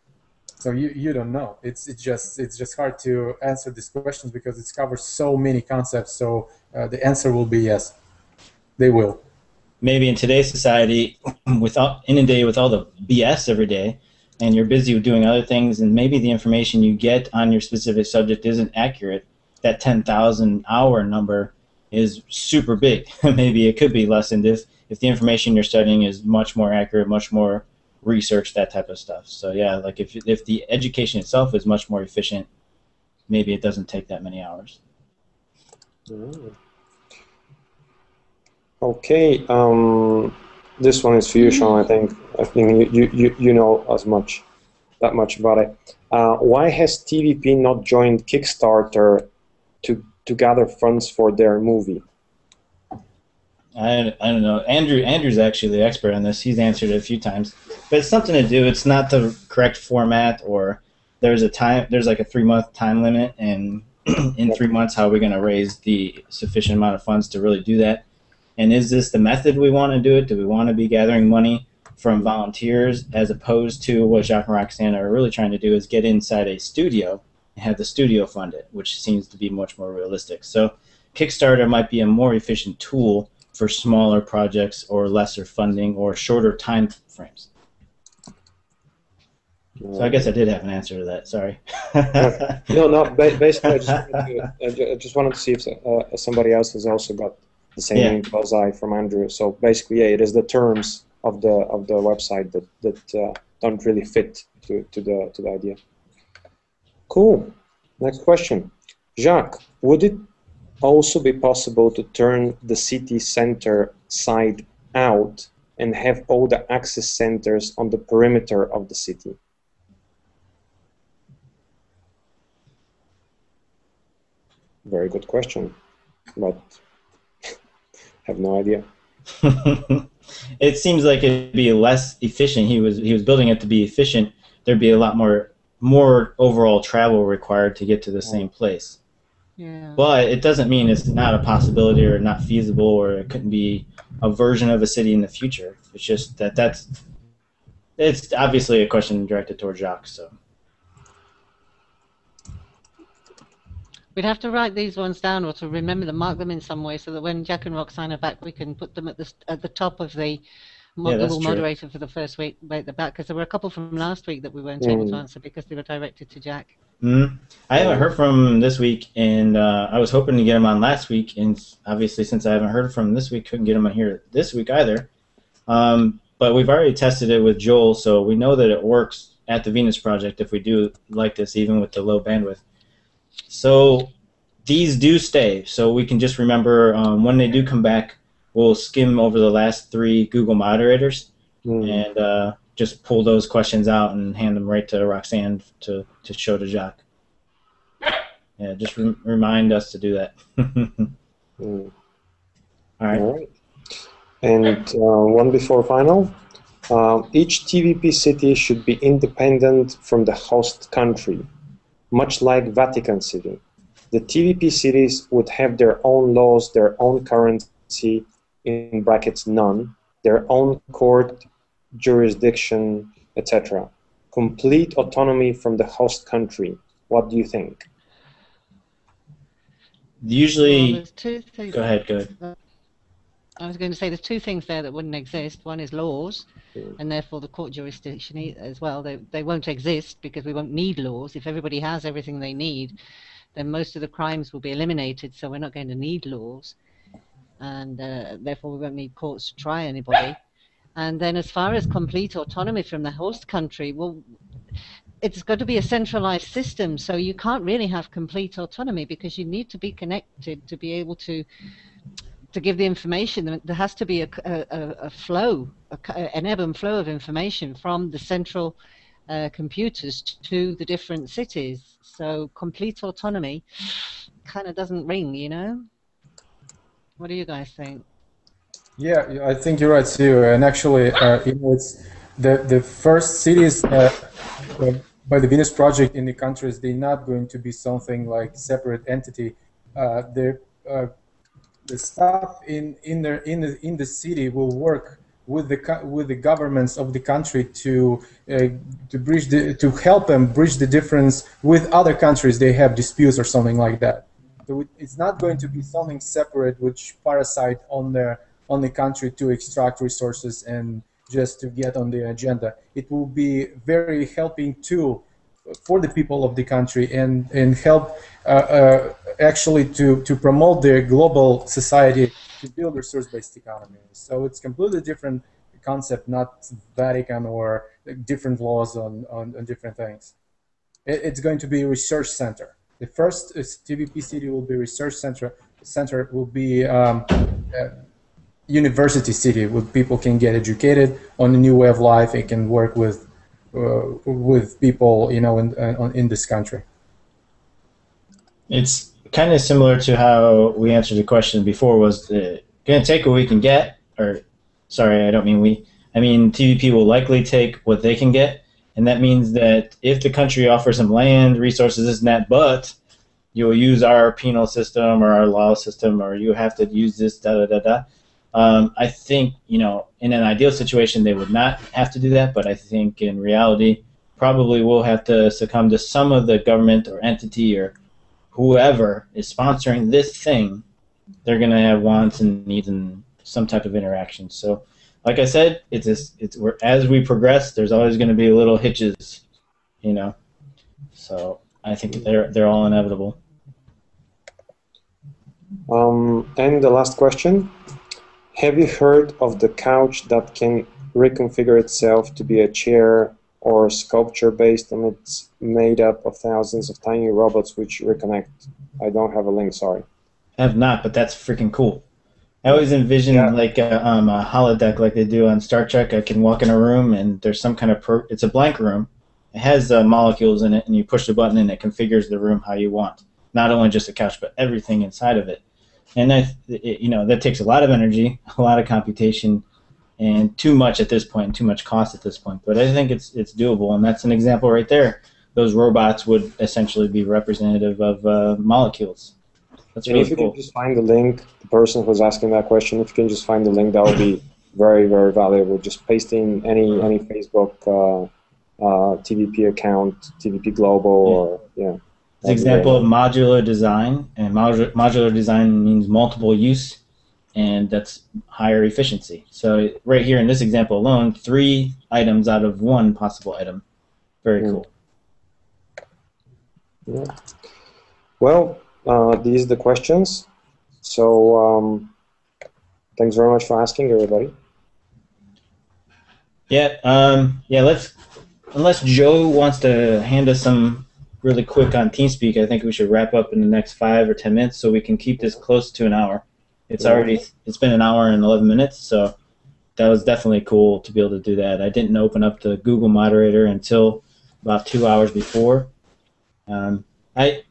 So you don't know. It's just hard to answer these questions because it covers so many concepts. So the answer will be yes, they will.
Maybe in today's society, without inundated with all the BS every day, and you're busy with doing other things, and maybe the information you get on your specific subject isn't accurate, that 10,000 hour number is super big. Maybe it could be lessened if the information you're studying is much more accurate, much more research, that type of stuff. So yeah, like if the education itself is much more efficient, maybe it doesn't take that many hours.
Okay, this one is for you, Sean. I think you know that much about it. Why has TVP not joined Kickstarter to gather funds for their movie?
I don't know. Andrew's actually the expert on this. He's answered it a few times, but it's something to do. It's not the correct format, or there's like a 3-month time limit, and in 3 months, how are we going to raise the sufficient amount of funds to really do that? And is this the method we want to do it? Do we want to be gathering money from volunteers, as opposed to what Jacques and Roxanne are really trying to do, is get inside a studio and have the studio fund it, which seems to be much more realistic. So Kickstarter might be a more efficient tool for smaller projects or lesser funding or shorter time frames. So I guess I did have an answer to that. Sorry.
No. Basically, I just wanted to see if somebody else has also got the same bullseye from Andrew. So basically, yeah, it is the terms of the website that don't really fit to the idea. Cool. Next question, Jacques. Would it also be possible to turn the city center side out and have all the access centers on the perimeter of the city? Very good question, but have no idea.
It seems like it'd be less efficient. He was building it to be efficient. There'd be a lot more overall travel required to get to the same place.
Yeah.
But it doesn't mean it's not a possibility or not feasible, or it couldn't be a version of a city in the future. It's just it's obviously a question directed towards Jacques. So
we'd have to write these ones down, or to remember them, mark them in some way, so that when Jack and Roxanne are back, we can put them at the top of the little moderator for the first week at the back, because there were a couple from last week that we weren't able to answer because they were directed to Jack.
I haven't heard from him this week, and I was hoping to get him on last week, and obviously since I haven't heard from him this week, couldn't get him on here this week either. But we've already tested it with Joel, so we know that it works at the Venus Project if we do like this, even with the low bandwidth. So these do stay, so we can just remember when they do come back, we'll skim over the last 3 Google moderators and just pull those questions out and hand them right to Roxanne to show to Jacques. Yeah, just remind us to do that. All right.
All right. And one before final. Each TVP city should be independent from the host country, much like Vatican City. The TVP cities would have their own laws, their own currency, in brackets none, their own court, jurisdiction, etc. Complete autonomy from the host country. What do you think?
Usually,
there's 2 things.
Go ahead.
I was going to say there's 2 things there that wouldn't exist. One is laws, and therefore the court jurisdiction as well. They won't exist because we won't need laws. If everybody has everything they need, then most of the crimes will be eliminated, so we're not going to need laws, and therefore we won't need courts to try anybody. And then as far as complete autonomy from the host country, well, it's got to be a centralized system, so you can't really have complete autonomy because you need to be connected to be able to give the information. There has to be a flow, an ebb and flow of information from the central computers to the different cities. So complete autonomy kind of doesn't ring, you know? What do you guys think?
Yeah, I think you're right too. And actually, it's the first cities by the Venus Project in the countries. They're not going to be something like separate entity. The stuff in the city will work with the governments of the country to help them bridge the difference with other countries they have disputes or something like that. So it's not going to be something separate which parasite on the country to extract resources and just to get on the agenda. It will be very helping tool for the people of the country and help actually to promote their global society to build resource-based economy. So it's completely different concept, not Vatican or different laws on different things. It's going to be a research center. The first TVP city will be research center. Center will be university city where people can get educated on a new way of life and can work with people, you know, in this country.
It's kind of similar to how we answered the question before, was going to take what we can get, or sorry, I don't mean we, I mean TVP will likely take what they can get, and that means that if the country offers some land, resources, this and that, but you'll use our penal system or our law system, or you have to use this, I think, you know, in an ideal situation, they would not have to do that, but I think in reality, probably will have to succumb to some of the government or entity or whoever is sponsoring this thing. They're going to have wants and needs and some type of interaction. So, like I said, as we progress, there's always going to be little hitches, you know. So I think they're all inevitable.
And the last question. Have you heard of the couch that can reconfigure itself to be a chair or sculpture based on it's made up of thousands of tiny robots which reconnect? I don't have a link, sorry.
I have not, but that's freaking cool. I always envision like a holodeck like they do on Star Trek. I can walk in a room and there's some kind of, it's a blank room. It has molecules in it, and you push the button and it configures the room how you want. Not only just a couch, but everything inside of it. And you know, that takes a lot of energy, a lot of computation, and too much at this point, and too much cost at this point. But I think it's doable, and that's an example right there. Those robots would essentially be representative of molecules. That's really cool.
If you can just find the link, the person who's asking that question, if you can just find the link, that would be very, very valuable. Just paste in any Facebook TVP account, TVP Global, or
It's an example of modular design, and modular design means multiple use, and that's higher efficiency. So right here in this example alone, 3 items out of 1 possible item. Very cool.
Yeah. Well, these are the questions. So thanks very much for asking, everybody.
Yeah, unless Joe wants to hand us some really quick on TeamSpeak, I think we should wrap up in the next 5 or 10 minutes so we can keep this close to an hour. It's been an hour and 11 minutes, so that was definitely cool to be able to do that. I didn't open up the Google moderator until about 2 hours before. I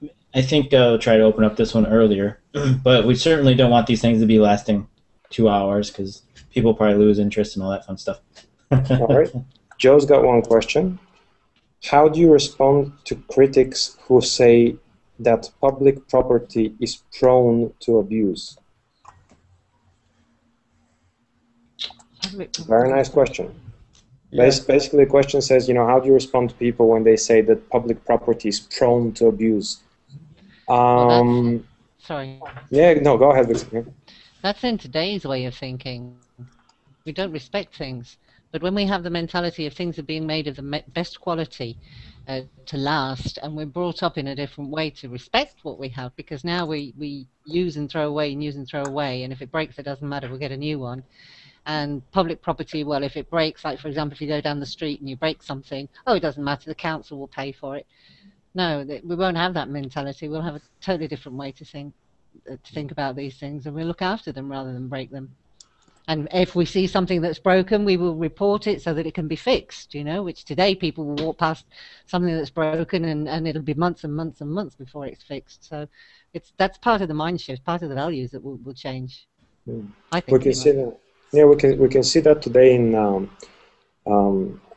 think I'll try to open up this one earlier, but we certainly don't want these things to be lasting 2 hours because people probably lose interest and all that fun stuff.
All right. Joe's got one question. How do you respond to critics who say that public property is prone to abuse? Very nice question. Yeah. Basically, the question says, you know, how do you respond to people when they say that public property is prone to abuse?
Sorry.
Yeah, no, go ahead, Victor.
That's in today's way of thinking. We don't respect things. But when we have the mentality of things are being made of the best quality to last, and we're brought up in a different way to respect what we have, because now we use and throw away and use and throw away, and if it breaks, it doesn't matter, we'll get a new one. And public property, well, if it breaks, like for example, if you go down the street and you break something, oh, it doesn't matter, the council will pay for it. No, we won't have that mentality. We'll have a totally different way to think about these things, and we'll look after them rather than break them. And if we see something that's broken, we will report it so that it can be fixed, you know, which today people will walk past something that's broken and it'll be months and months and months before it's fixed. So that's part of the mind shift, part of the values that will change. I think
we can see that. Yeah, we can see that today in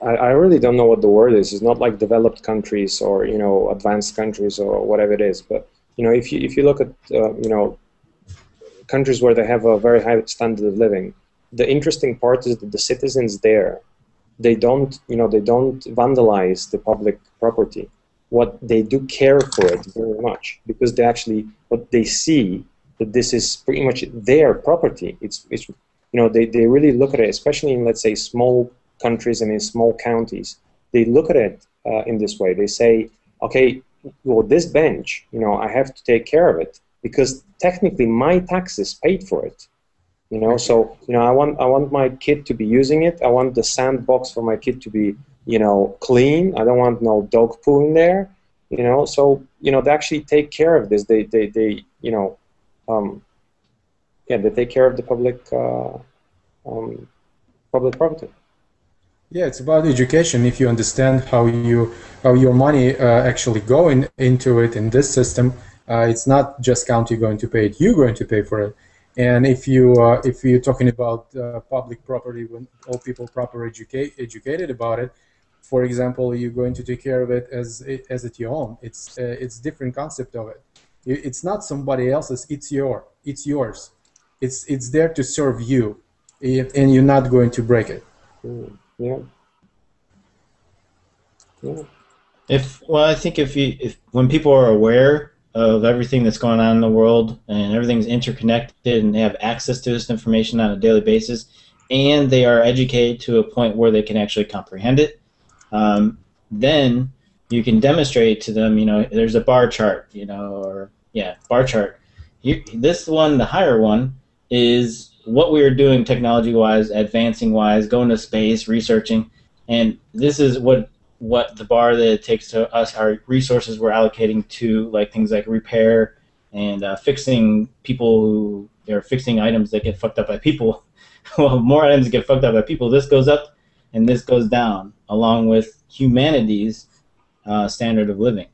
I really don't know what the word is. It's not like developed countries or, you know, advanced countries or whatever it is. But, you know, if you look at, you know, countries where they have a very high standard of living, the interesting part is that the citizens there, they don't vandalize the public property. What they do care for it very much, because they actually, what they see, that this is pretty much their property. It's they really look at it, especially in, let's say, small countries and in small counties. They look at it in this way. They say, okay, well, this bench, I have to take care of it because technically my taxes paid for it. So I want my kid to be using it. I want the sandbox for my kid to be clean. I don't want no dog poo in there. So they actually take care of this. They they take care of the public property.
Yeah, it's about education. If you understand how your money actually going into it in this system, it's not just county going to pay it. You're going to pay for it. And if you're talking about public property, when all people properly educated about it, for example, you're going to take care of it as it's your own. It's different concept of it. It's not somebody else's. It's yours. It's there to serve you, and you're not going to break it.
Yeah.
I think if when people are aware of everything that's going on in the world and everything's interconnected and they have access to this information on a daily basis, and they are educated to a point where they can actually comprehend it, then you can demonstrate to them. There's a bar chart, bar chart. This one, the higher one, is what we are doing technology-wise, advancing-wise, going to space, researching, and this is what the bar that it takes to us, our resources we're allocating to, like things like repair and fixing fixing items that get fucked up by people. Well, more items get fucked up by people. This goes up and this goes down, along with humanity's standard of living.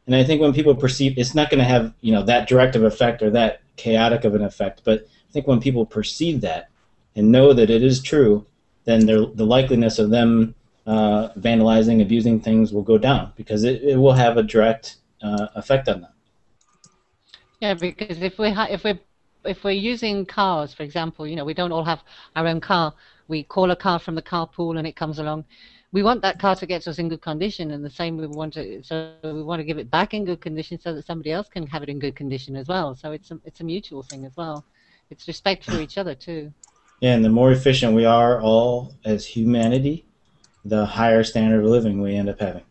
And I think when people perceive, it's not going to have that direct of effect or that chaotic of an effect, but I think when people perceive that and know that it is true, then the likeliness of them vandalizing, abusing things will go down, because it will have a direct effect on them.
Yeah, because if we're using cars, for example, we don't all have our own car. We call a car from the carpool and it comes along. We want that car to get to us in good condition, and the same we want to give it back in good condition so that somebody else can have it in good condition as well. So it's a mutual thing as well. It's respect for each other too.
Yeah, and the more efficient we are all as humanity, the higher standard of living we end up having.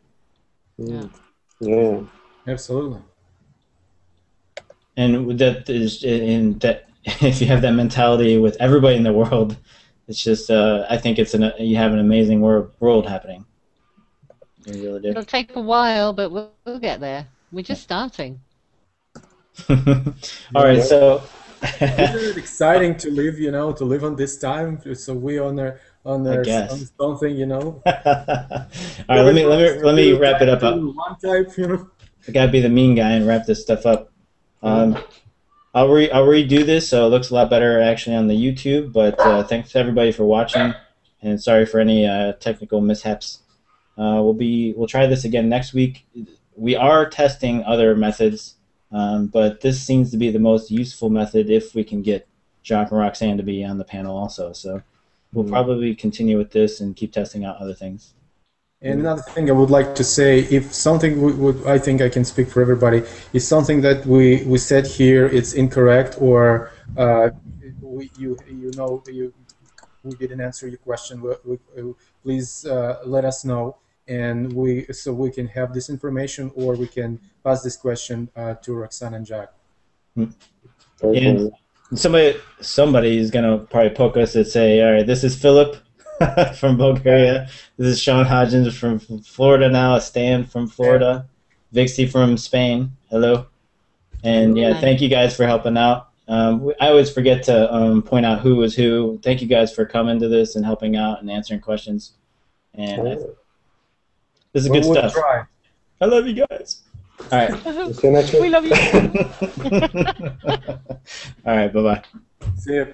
Yeah.
Absolutely.
And that if you have that mentality with everybody in the world, it's just I think you have an amazing world happening. You really do.
It'll take a while, but we'll get there. We're just starting.
All right, so
isn't it exciting to live on this time? So we on something, All
right, let me wrap it up.
One type,
I gotta be the mean guy and wrap this stuff up. I'll redo this so it looks a lot better actually on the YouTube. But thanks to everybody for watching, and sorry for any technical mishaps. We'll try this again next week. We are testing other methods. But this seems to be the most useful method if we can get Jacques and Roxanne to be on the panel also. So we'll probably continue with this and keep testing out other things.
And another thing I would like to say, if something I think I can speak for everybody, is something that we said here, it's incorrect, or we didn't answer your question, please let us know. And so we can have this information, or we can pass this question to Roxanne and Jack.
And somebody is gonna probably poke us and say, "All right, this is Philip from Bulgaria. This is Sean Hodgins from Florida now. Stan from Florida. Vixie from Spain. Hello." And yeah, thank you guys for helping out. I always forget to point out who is who. Thank you guys for coming to this and helping out and answering questions. And this is good stuff.
Try.
I love you guys. All right.
We love you.
All right. Bye-bye.
See you.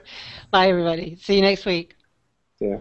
Bye, everybody. See you next week.
Yeah.